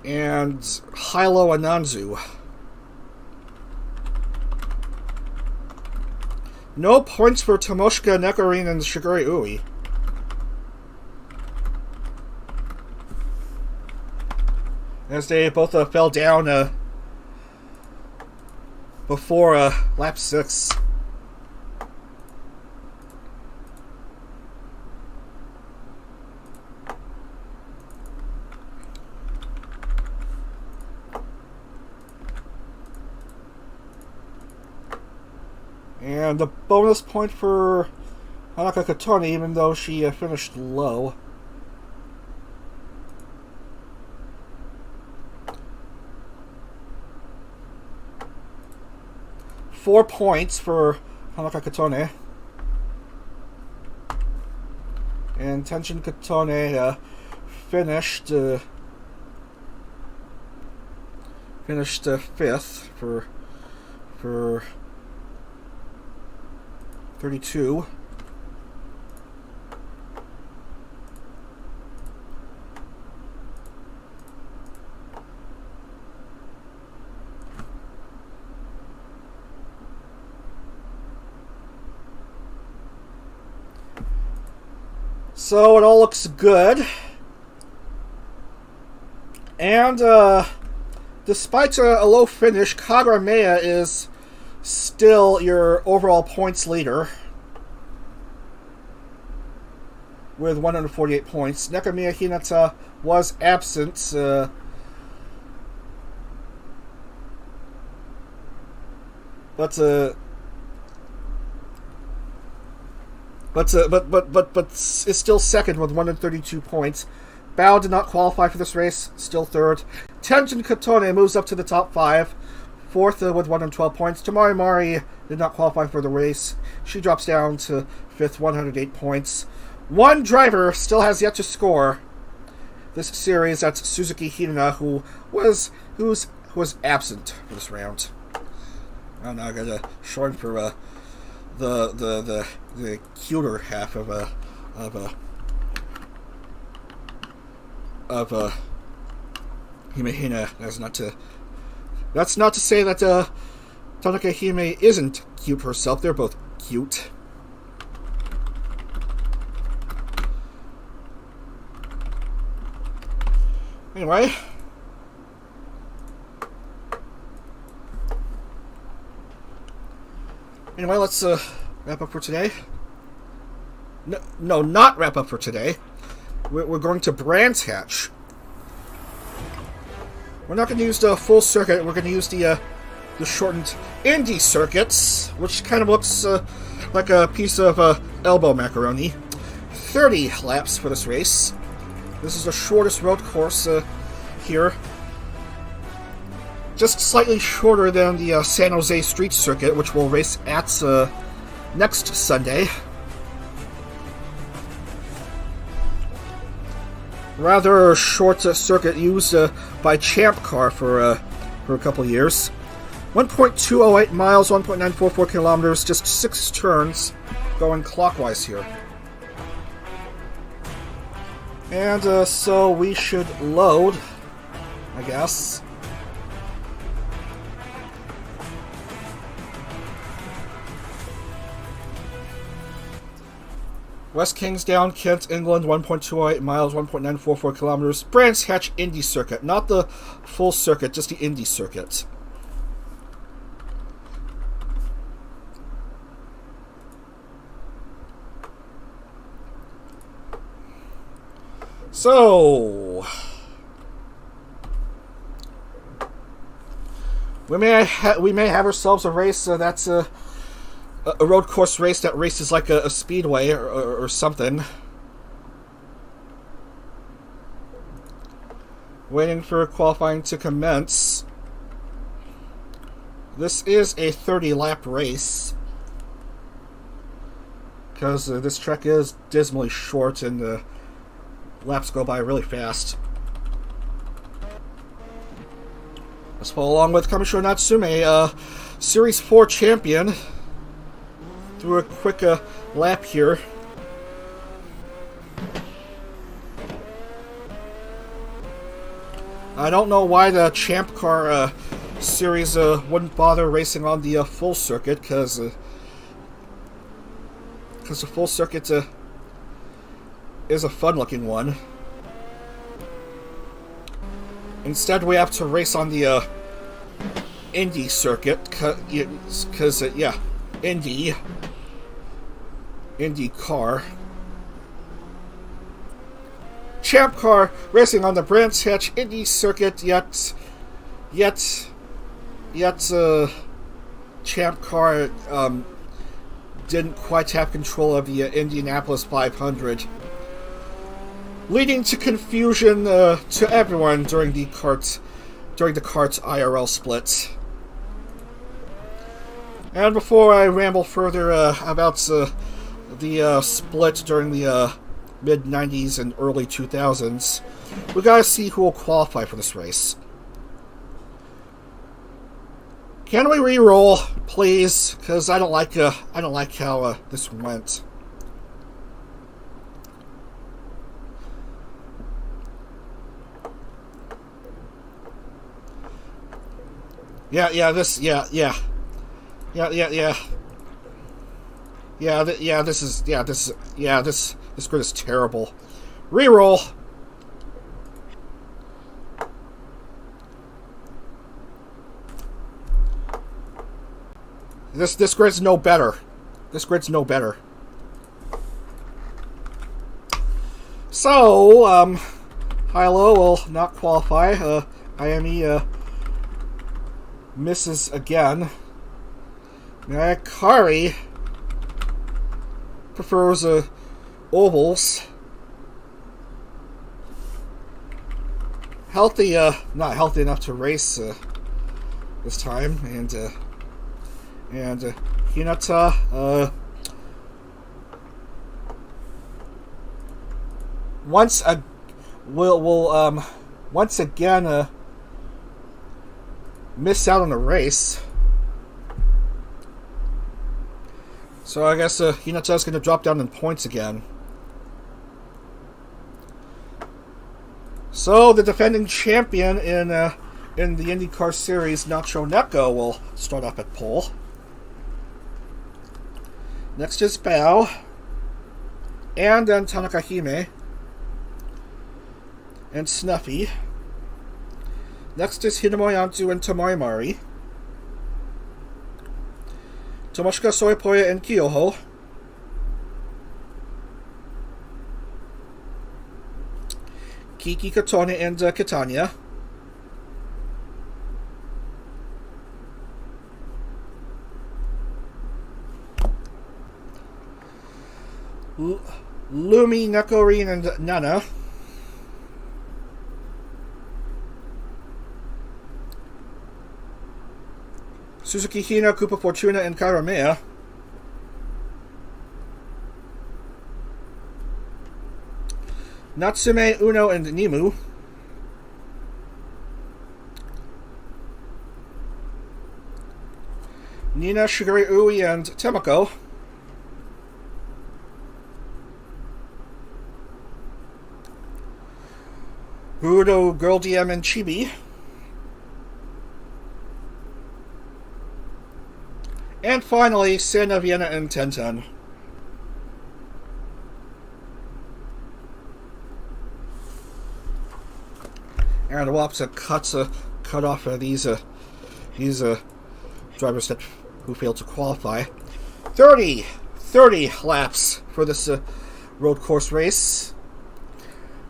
Speaker 1: and Hilo Ananzu. No points for Tomoshika Nekarin and Shiguri Ui. As they both fell down before lap 6. And a bonus point for Hanaka Katone, even though she finished low. Four points for Hanaka Katone. And Tenshin Katone finished 5th for 32. So it all looks good. And despite a low finish, Kagurameya is still your overall points leader with 148 points. Nekamiya Hinata was absent, but is still second with 132 points. Bao did not qualify for this race, still third. Tenjin Katone moves up to the top 5. Fourth with 112 points. Tamari Mari did not qualify for the race. She drops down to 5th, 108 points. One driver still has yet to score this series. That's Suzuki Hinana, who was absent for this round. I'm now gonna shorten for the cuter half of Himehina. That's not to say that Tanaka Hime isn't cute herself. They're both cute. Anyway. Let's wrap up for today. No, not wrap up for today. We're going to Brands Hatch. We're not going to use the full circuit. We're going to use the shortened Indy circuits, which kind of looks like a piece of elbow macaroni. 30 laps for this race. This is the shortest road course here. Just slightly shorter than the San Jose Street Circuit, which we'll race at next Sunday. Rather short circuit used by Champ Car for a couple years. 1.208 miles, 1.944 kilometers, just 6 turns going clockwise here. And so we should load, I guess. West Kingsdown, Kent, England, 1.208 miles, 1.944 kilometers. Brands Hatch Indy Circuit. Not the full circuit, just the Indy Circuit. So, we may have ourselves a race that's a road course race that races like a speedway or something. Waiting for qualifying to commence. This is a 30-lap race because this track is dismally short and the laps go by really fast. Let's follow along with Kamishiro Natsume, Series 4 champion. Through a quick lap here. I don't know why the Champ Car series wouldn't bother racing on the full circuit, because the full circuit is a fun-looking one. Instead, we have to race on the Indy circuit, because yeah, IndyCar. Champ Car racing on the Brands Hatch Indy circuit, yet Champ Car didn't quite have control of the Indianapolis 500, leading to confusion to everyone during the kart's IRL splits. And before I ramble further about the split during the mid-90s and early 2000s, we gotta see who will qualify for this race. Can we re-roll, please? Because I don't like how this went. This grid is terrible. Reroll. This grid's no better. This grid's no better. So, Hilo will not qualify. IME misses again. Kari prefers ovals. Healthy, not healthy enough to race this time, and Hinata once again miss out on the race. So I guess Hinata's going to drop down in points again. So the defending champion in the IndyCar Series, Nacho Neko, will start off at pole. Next is Bao, and then Tanaka Hime, and Snuffy. Next is Hinamoyantu and Tamari Mari. Tomoshika Soipoya and Kyoho. Kiki Katone and Catania. Lumi, Nakorin, and Nana. Suzuki Hina, Koopa Fortuna, and Karamea. Natsume, Uno, and Nimu. Nina, Shiguri Ui, and Temako. Rurudo, Girl DM, and Chibi. And finally, Senna, Vienna, and Tenten. And we'll have to cut off these drivers who failed to qualify. 30 laps for this road course race.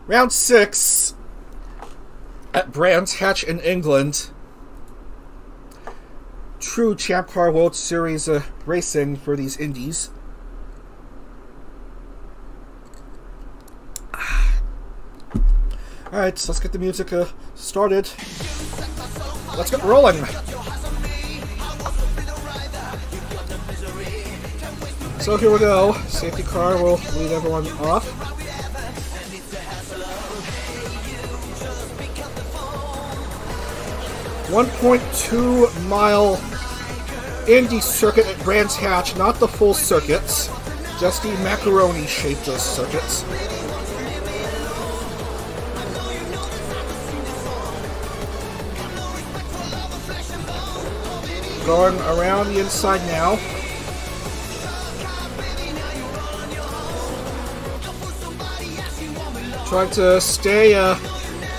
Speaker 1: Round 6 at Brands Hatch in England. True Champ Car World Series racing for these Indies. Alright, so let's get the music started. Let's get rolling. So here we go. Safety car will lead everyone off. 1.2-mile Indy circuit at Brands Hatch, not the full circuits, just the macaroni-shaped circuits. Going around the inside now. Trying to stay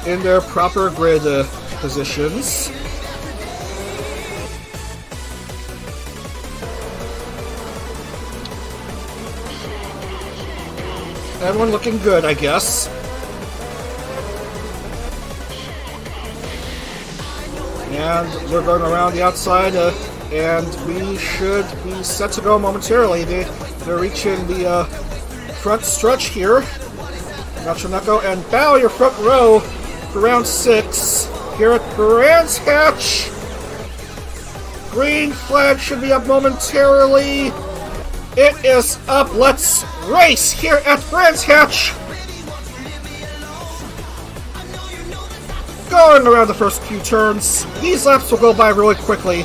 Speaker 1: in their proper grid positions. Everyone looking good, I guess. And we're going around the outside, and we should be set to go momentarily. They're reaching the front stretch here. Nacho and bow your front row for round 6 here at Brands Hatch. Green flag should be up momentarily. It is up. Let's race here at Brands Hatch. Going around the first few turns. These laps will go by really quickly.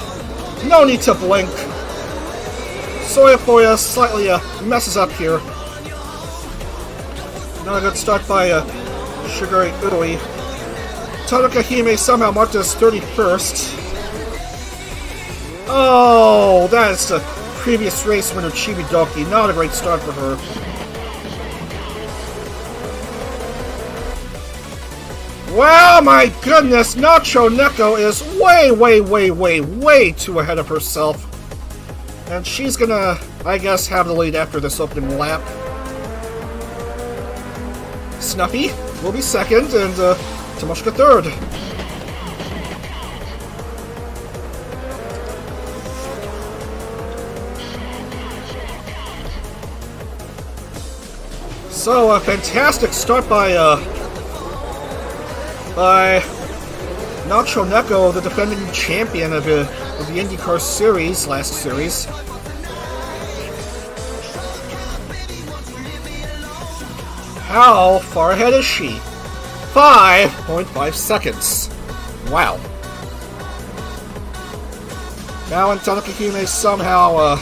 Speaker 1: No need to blink. Soya Foya slightly messes up here. Not a good start by Sugary Unou. Tanaka Hime somehow marked as 31st. Oh, that is the previous race winner Chibidoki. Not a great start for her. Wow, my goodness! Nacho Neko is way too ahead of herself. And she's gonna, I guess, have the lead after this opening lap. Snuffy will be second, and Tomoshika third. So, a fantastic start by Nacho Neko, the defending champion of the IndyCar series, last series. How far ahead is she? 5.5 seconds. Wow. Now, and Tanaka Hime somehow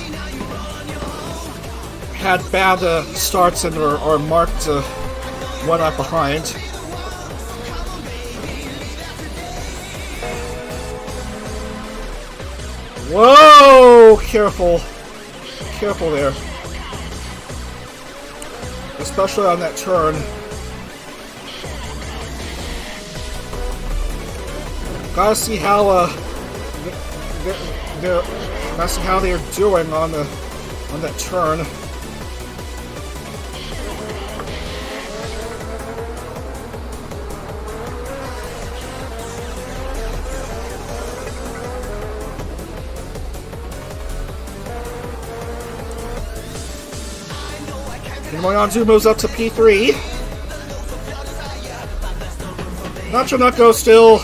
Speaker 1: had bad starts and are marked one up behind. Whoa! Careful. Careful there. Especially on that turn. Gotta see how they're doing on that turn. Moyanzu moves up to P3. Nacho Neko still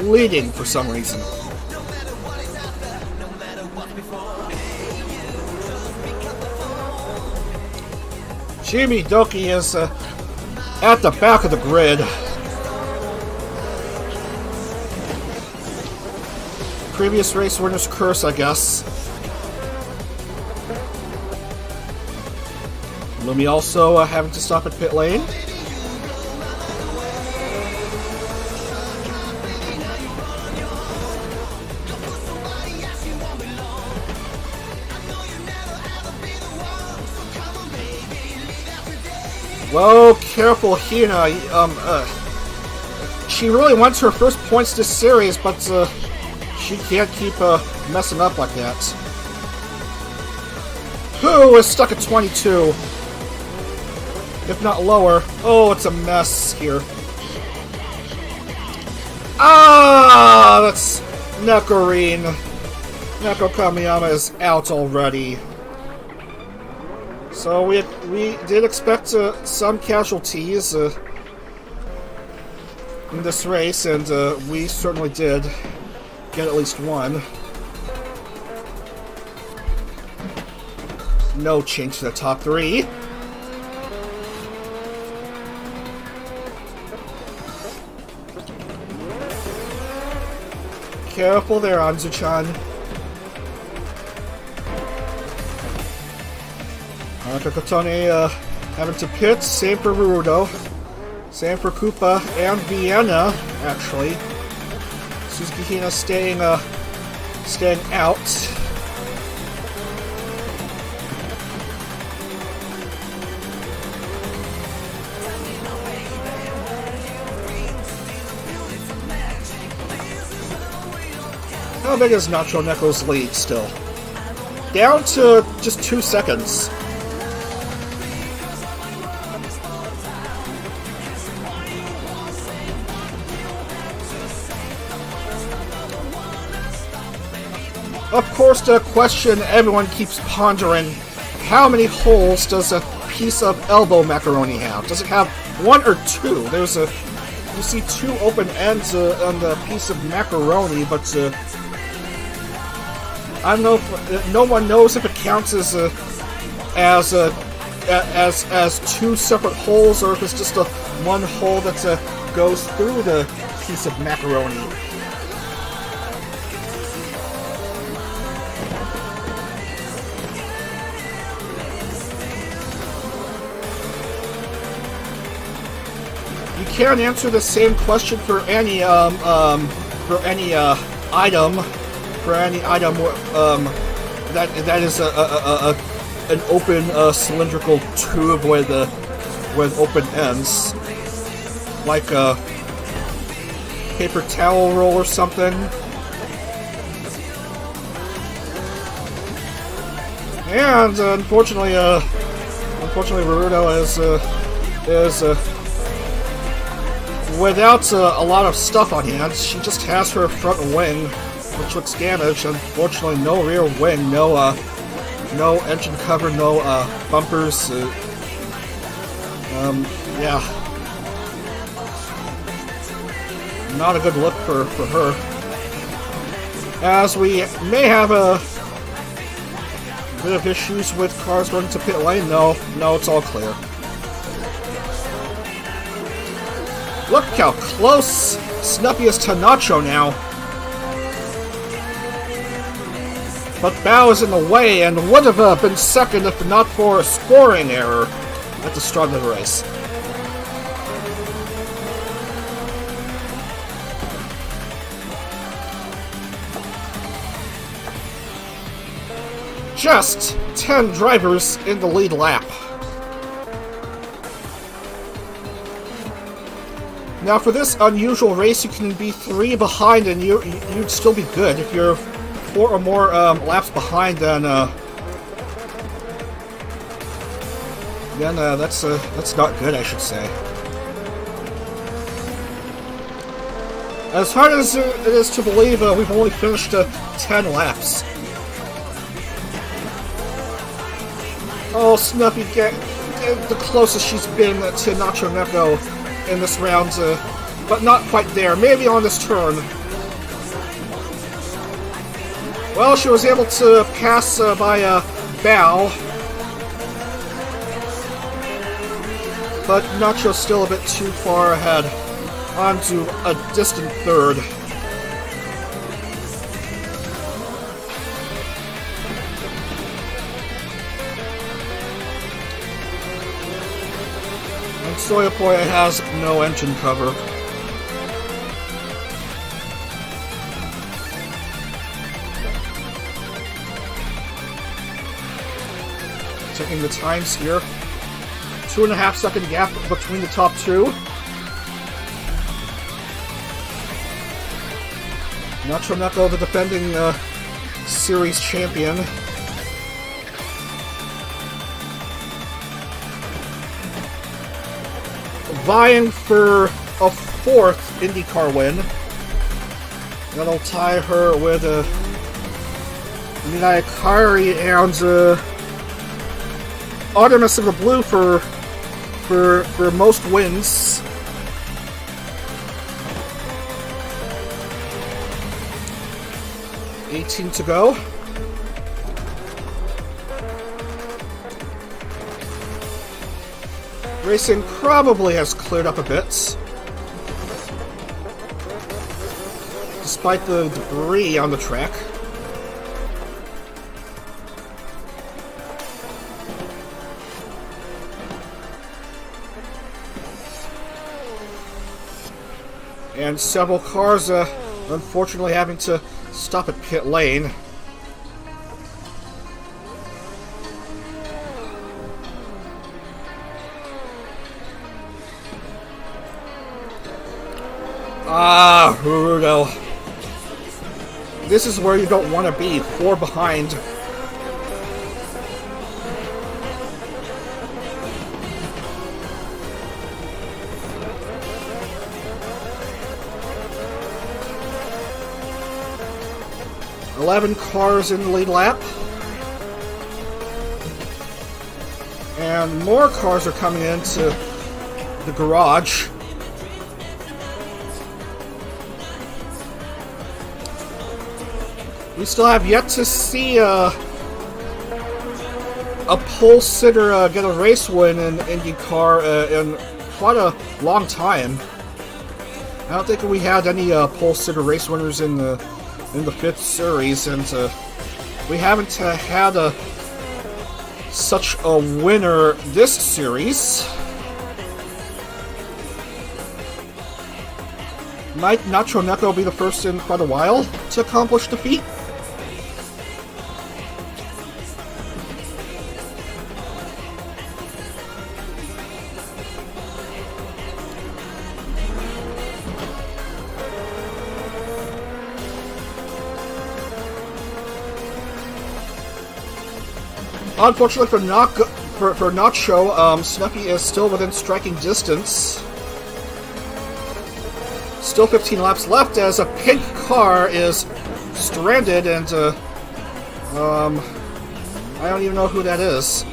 Speaker 1: leading for some reason. Jimmy Doki is at the back of the grid. Previous race winner's curse, I guess. Lumi also having to stop at pit lane. Whoa, careful, Hina. she really wants her first points this series, but she can't keep messing up like that. Who is stuck at 22? If not lower. Oh, it's a mess here. Ah, that's Nekorine. Neko Kamiyama is out already. So we did expect some casualties in this race, and we certainly did get at least one. No change to the top three. Careful there, Anzu-chan. Kakotone having to pit. Same for Rurudo. Same for Koopa and Vienna, actually. Suzuki Hina staying out. How big is Nacho Neko's lead still? Down to just 2 seconds. Of course, the question everyone keeps pondering, how many holes does a piece of elbow macaroni have? Does it have 1 or 2? You see 2 open ends on the piece of macaroni, but I don't know if no one knows if it counts as 2 separate holes, or if it's just one hole that goes through the piece of macaroni. You can't answer the same question for any item. For any item that is an open cylindrical tube with open ends, like a paper towel roll or something. And unfortunately, Rurudo is without a lot of stuff on hand. She just has her front wing, which looks damaged. Unfortunately, no rear wing, no engine cover, no bumpers. Yeah, not a good look for her. As we may have a bit of issues with cars running to pit lane. No, it's all clear. Look how close Snuppy is to Nacho now. But Bao is in the way and would have been second if not for a scoring error at the start of the race. Just 10 drivers in the lead lap. Now for this unusual race, you can be 3 behind and you'd still be good. If you're 4 or more laps behind, then that's not good, I should say. As hard as it is to believe, we've only finished 10 laps. Oh, Snuppy, get the closest she's been to Nacho Neko in this round, but not quite there. Maybe on this turn. Well, she was able to pass by Bao, but Nacho's still a bit too far ahead. On to a distant third. And Soyapoya has no engine cover. Checking the times here. 2.5 second gap between the top 2. Nacho Neko, the defending series champion. Vying for a 4th IndyCar win. That'll tie her with Minayakari and Artemis of the Blue for most wins. $18 to go. Racing probably has cleared up a bit, despite the debris on the track. And several cars, unfortunately, having to stop at pit lane. Rurudo. This is where you don't want to be, 4 behind. $11 cars in the lead lap. And more cars are coming into the garage. We still have yet to see a pole sitter get a race win in IndyCar in quite a long time. I don't think we had any pole sitter race winners in the 5th series, and we haven't had such a winner this series. Might Nacho Neko be the first in quite a while to accomplish the feat? Unfortunately for Nacho, Snuffy is still within striking distance. Still 15 laps left as a pink car is stranded, and I don't even know who that is.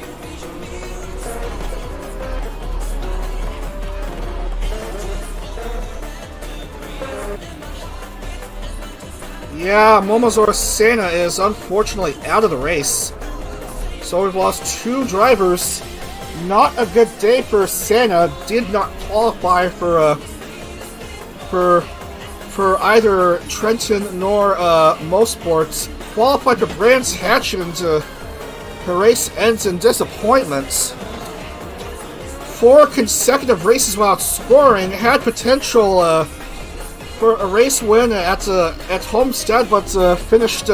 Speaker 1: Yeah, Momozora Seina is unfortunately out of the race. So we've lost 2 drivers. Not a good day for Seina. Did not qualify for either Trenton nor MoSport. Qualified for Brands Hatch, and her race ends in disappointment. 4 consecutive races without scoring. Had potential for a race win at Homestead, but finished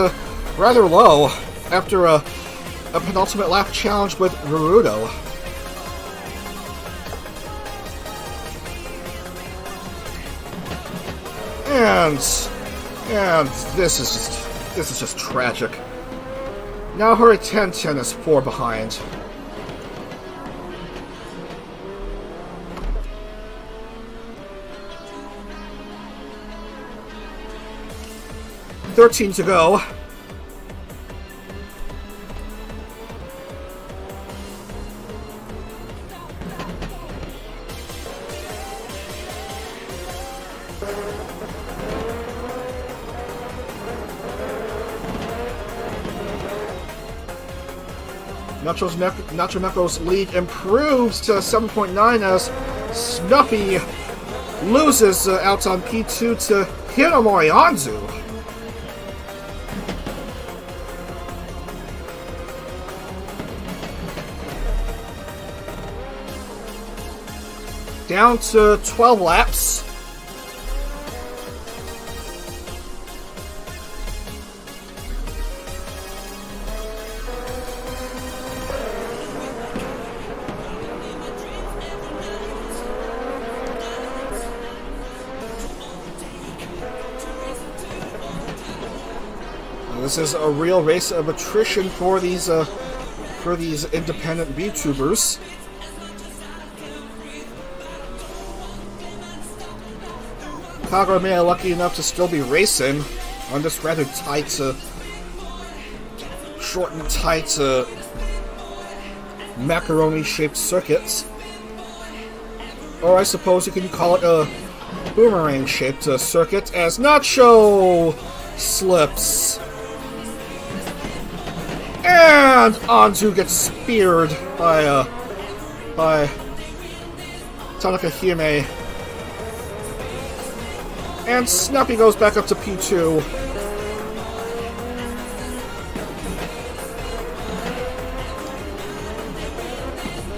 Speaker 1: rather low after a penultimate lap challenge with Rurudo. And this is just tragic. Now her 10-10 is 4 behind. $13 to go. Nacho Neko's lead improves to 7.9 as Snuffy loses out on P2 to Hinomori Anzu. Down to 12 laps. This is a real race of attrition for these independent vTubers. Kagura may are lucky enough to still be racing on this rather tight, short and tight, macaroni-shaped circuit. Or I suppose you can call it a boomerang-shaped circuit, as Nacho slips. And Anzu gets speared by Tanaka Hime. And Snuffy goes back up to P2.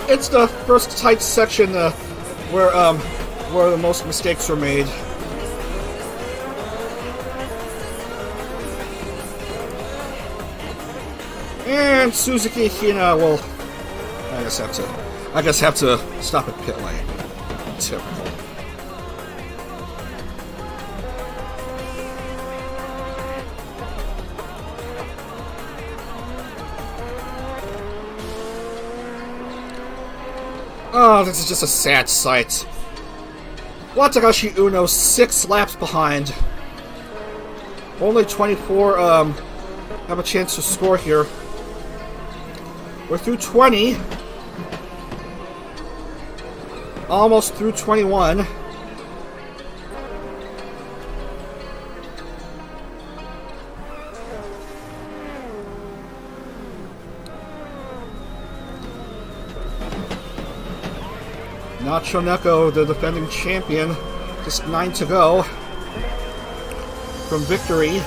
Speaker 1: It's the first tight section where the most mistakes were made. And Suzuki Hina will, I guess have to stop at pit lane. Typical. Oh, this is just a sad sight. Watagashi Unou 6 laps behind. Only 24 have a chance to score here. We're through 20. Almost through 21. Nacho Neko, the defending champion, just 9 to go from victory.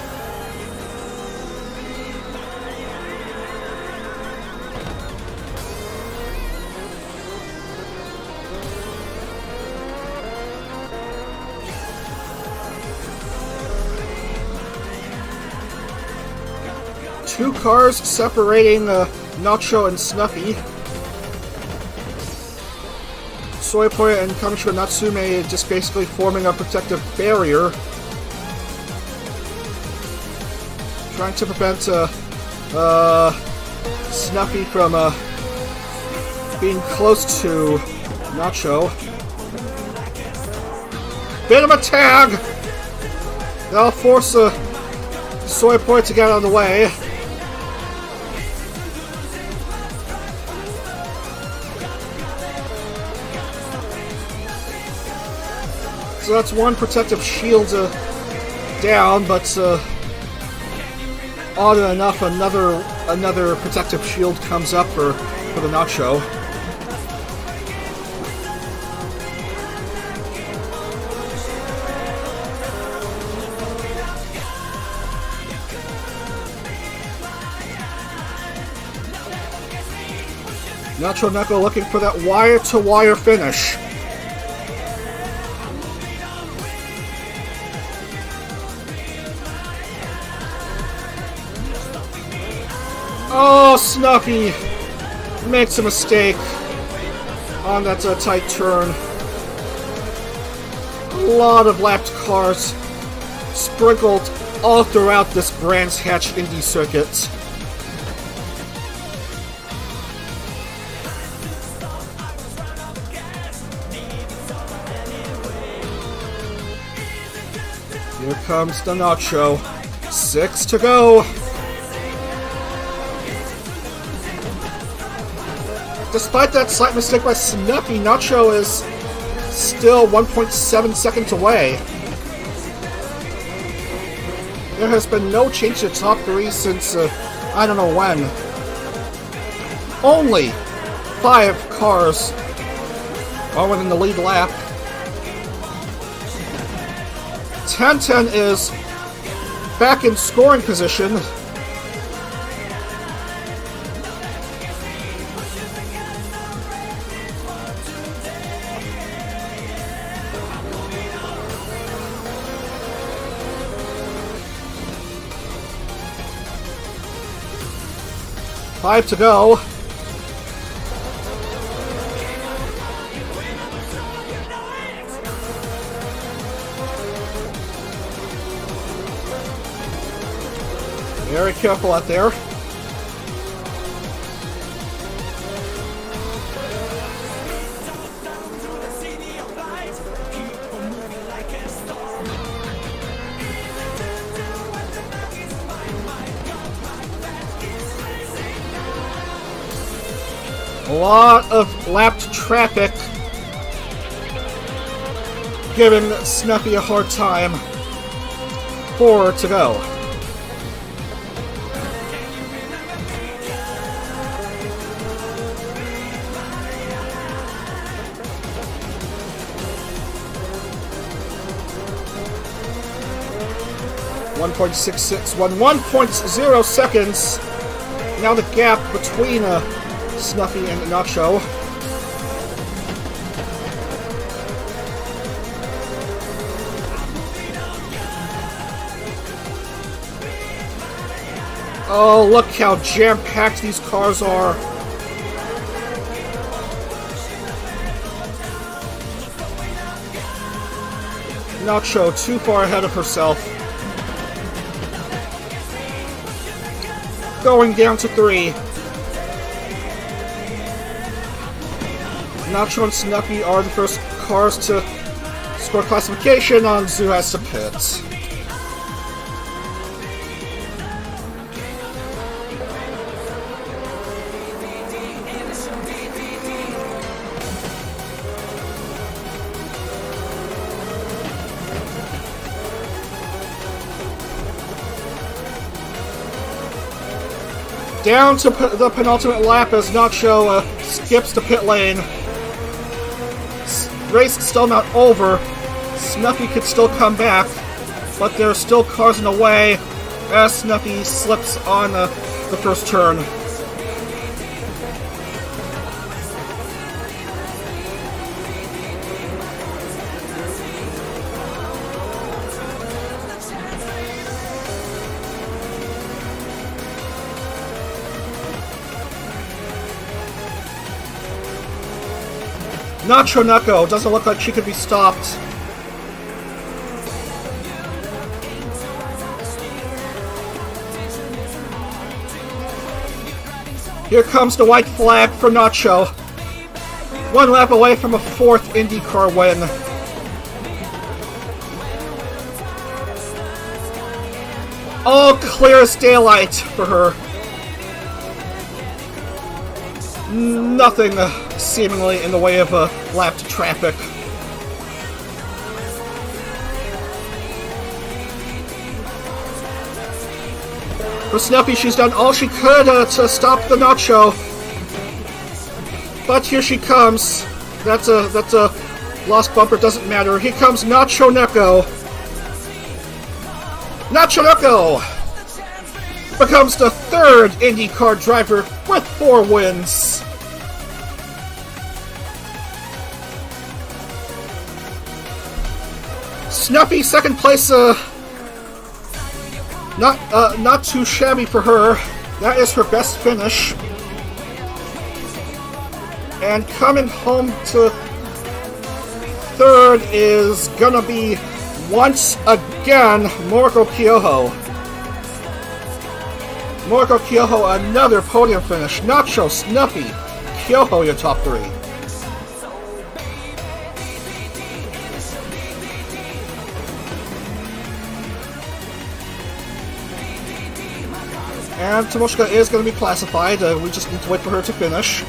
Speaker 1: Two cars separating Nacho and Snuffy. Soipoya and Kamishiro Natsume just basically forming a protective barrier, trying to prevent Snuffy from being close to Nacho. Bit of a tag! That'll force Soipoya to get out of the way. So that's one protective shield down, but odd enough, another protective shield comes up for the Nacho. Nacho Neko looking for that wire-to-wire finish. Oh, Snuffy makes a mistake on that tight turn. A lot of lapped cars sprinkled all throughout this Brands Hatch Indy circuit. Here comes the Nacho. 6 to go. Despite that slight mistake by Snuffy, Nacho is still 1.7 seconds away. There has been no change to top 3 since, I don't know when. Only 5 cars are within the lead lap. 10-10 is back in scoring position. Five to go. Very careful out there. A lot of lapped traffic giving Snuffy a hard time. 4 to go. .0 seconds. Now the gap between Snuffy and Nacho. Oh, look how jam-packed these cars are. Nacho too far ahead of herself. Going down to 3. Nacho and Snuffy are the first cars to score classification on Zoo has to pit. Down to the penultimate lap as Nacho skips the pit lane. Race still not over. Snuffy could still come back, but there are still cars in the way as Snuffy slips on the first turn. Nacho Neko doesn't look like she could be stopped. Here comes the white flag for Nacho. 1 lap away from a 4th IndyCar win. All clear as daylight for her. Nothing seemingly in the way of lapped traffic. For Snuffy, she's done all she could to stop the Nacho. But here she comes. That's a lost bumper, doesn't matter. Here comes Nacho Neko. Nacho Neko becomes the 3rd IndyCar driver with 4 wins. Snuffy, 2nd place, not too shabby for her. That is her best finish. And coming home to 3rd is gonna be, once again, Moriko Kyoho. Moriko Kyoho, another podium finish. Nacho, Snuffy, Kyoho, your top 3. And Tomoshika is going to be classified. We just need to wait for her to finish.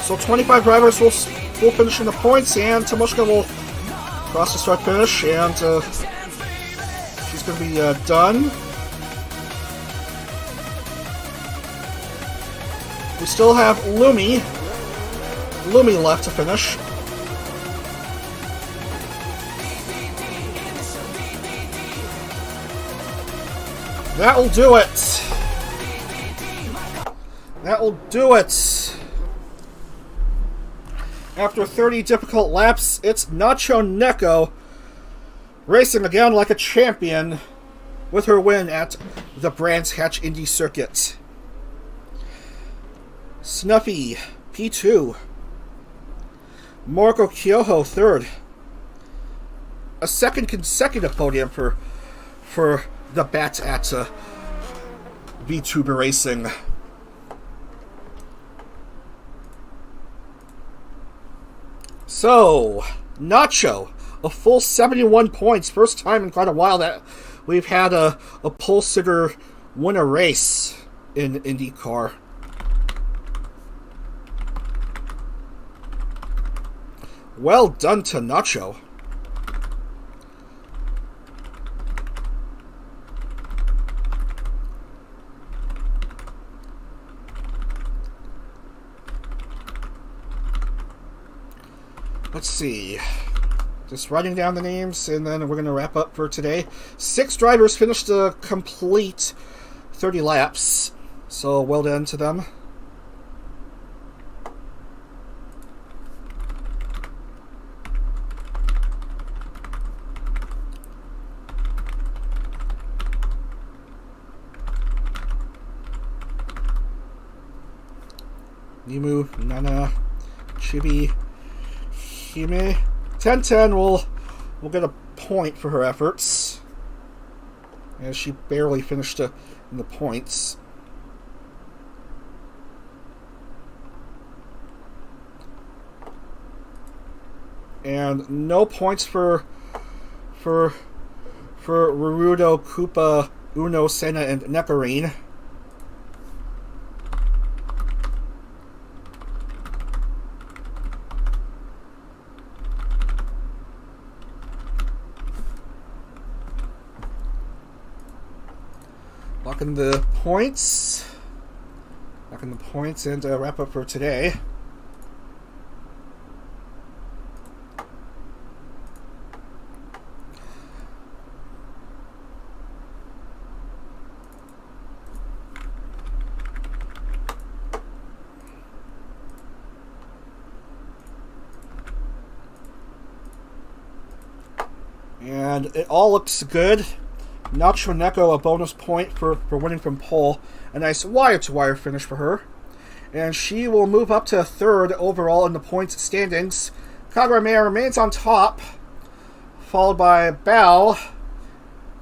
Speaker 1: So 25 drivers will finish in the points, and Tomoshika will cross the start finish, and she's going to be done. We still have Lumi left to finish. That'll do it. That'll do it. After 30 difficult laps, it's Nacho Neko racing again like a champion with her win at the Brands Hatch Indy Circuit. Snuffy, P2. Moriko Kyoho, 3rd. a second consecutive podium for the Bats at vTuber Racing. So, Nacho, a full 71 points. First time in quite a while that we've had a pole sitter win a race in IndyCar. Well done to Nacho. Let's see. Just writing down the names, and then we're going to wrap up for today. 6 drivers finished a complete 30 laps, so well done to them. Nimu, Nana, Chibi, Hime. 10-10 will get a point for her efforts, as she barely finished in the points. And no points for Rurudo, Koopa, Unou, Seina, and Nekarine. Locking the points. And wrap up for today. And it all looks good. Nacho Neko, a bonus point for winning from pole. A nice wire-to-wire finish for her. And she will move up to 3rd overall in the points standings. Kagura remains on top, followed by Bao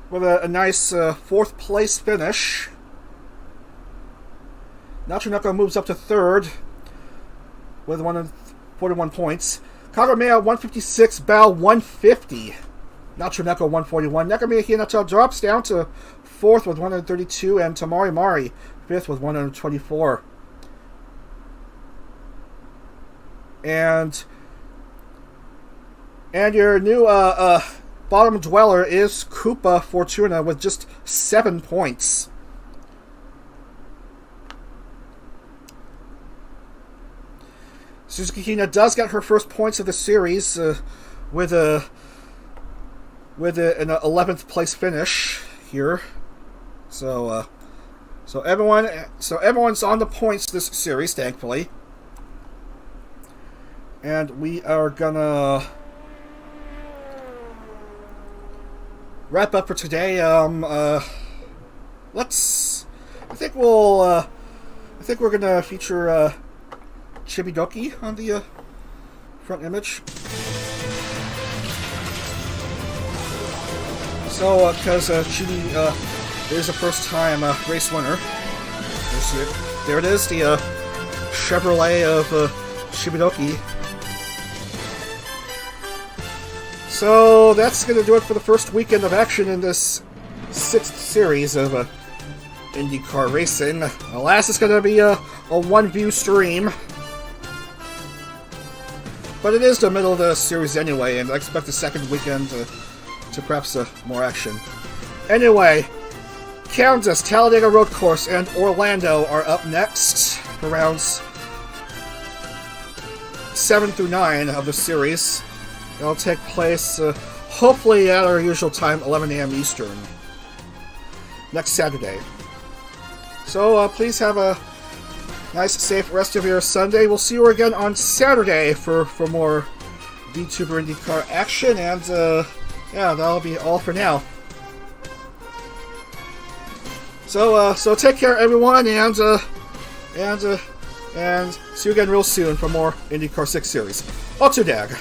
Speaker 1: with a nice 4th place finish. Nacho Neko moves up to 3rd with 141 points. Kagura 156, Bao 150. Nacho Neko 141. Nekamia Hinata drops down to 4th with 132, and Tamari Mari 5th with 124. And your new bottom dweller is Koopa Fortuna with just 7 points. Suzuki Hina does get her first points of the series with an 11th place finish here. So everyone's on the points this series, thankfully. And we are gonna wrap up for today. I think we're gonna feature Chibidoki on the front image. So, because Chibi is a first-time race winner. There it is, the Chevrolet of Chibidoki. So, that's going to do it for the first weekend of action in this 6th series of IndyCar racing. The last is going to be a one-view stream. But it is the middle of the series anyway, and I expect the second weekend to perhaps more action. Anyway, Kansas, Talladega Road Course, and Orlando are up next for rounds 7 through 9 of the series. It'll take place, hopefully at our usual time, 11 a.m. Eastern, next Saturday. So please have a nice, safe rest of your Sunday. We'll see you again on Saturday for more vTuber IndyCar action, and yeah, that'll be all for now. So take care, everyone, and see you again real soon for more IndyCar 6 series. Otudag.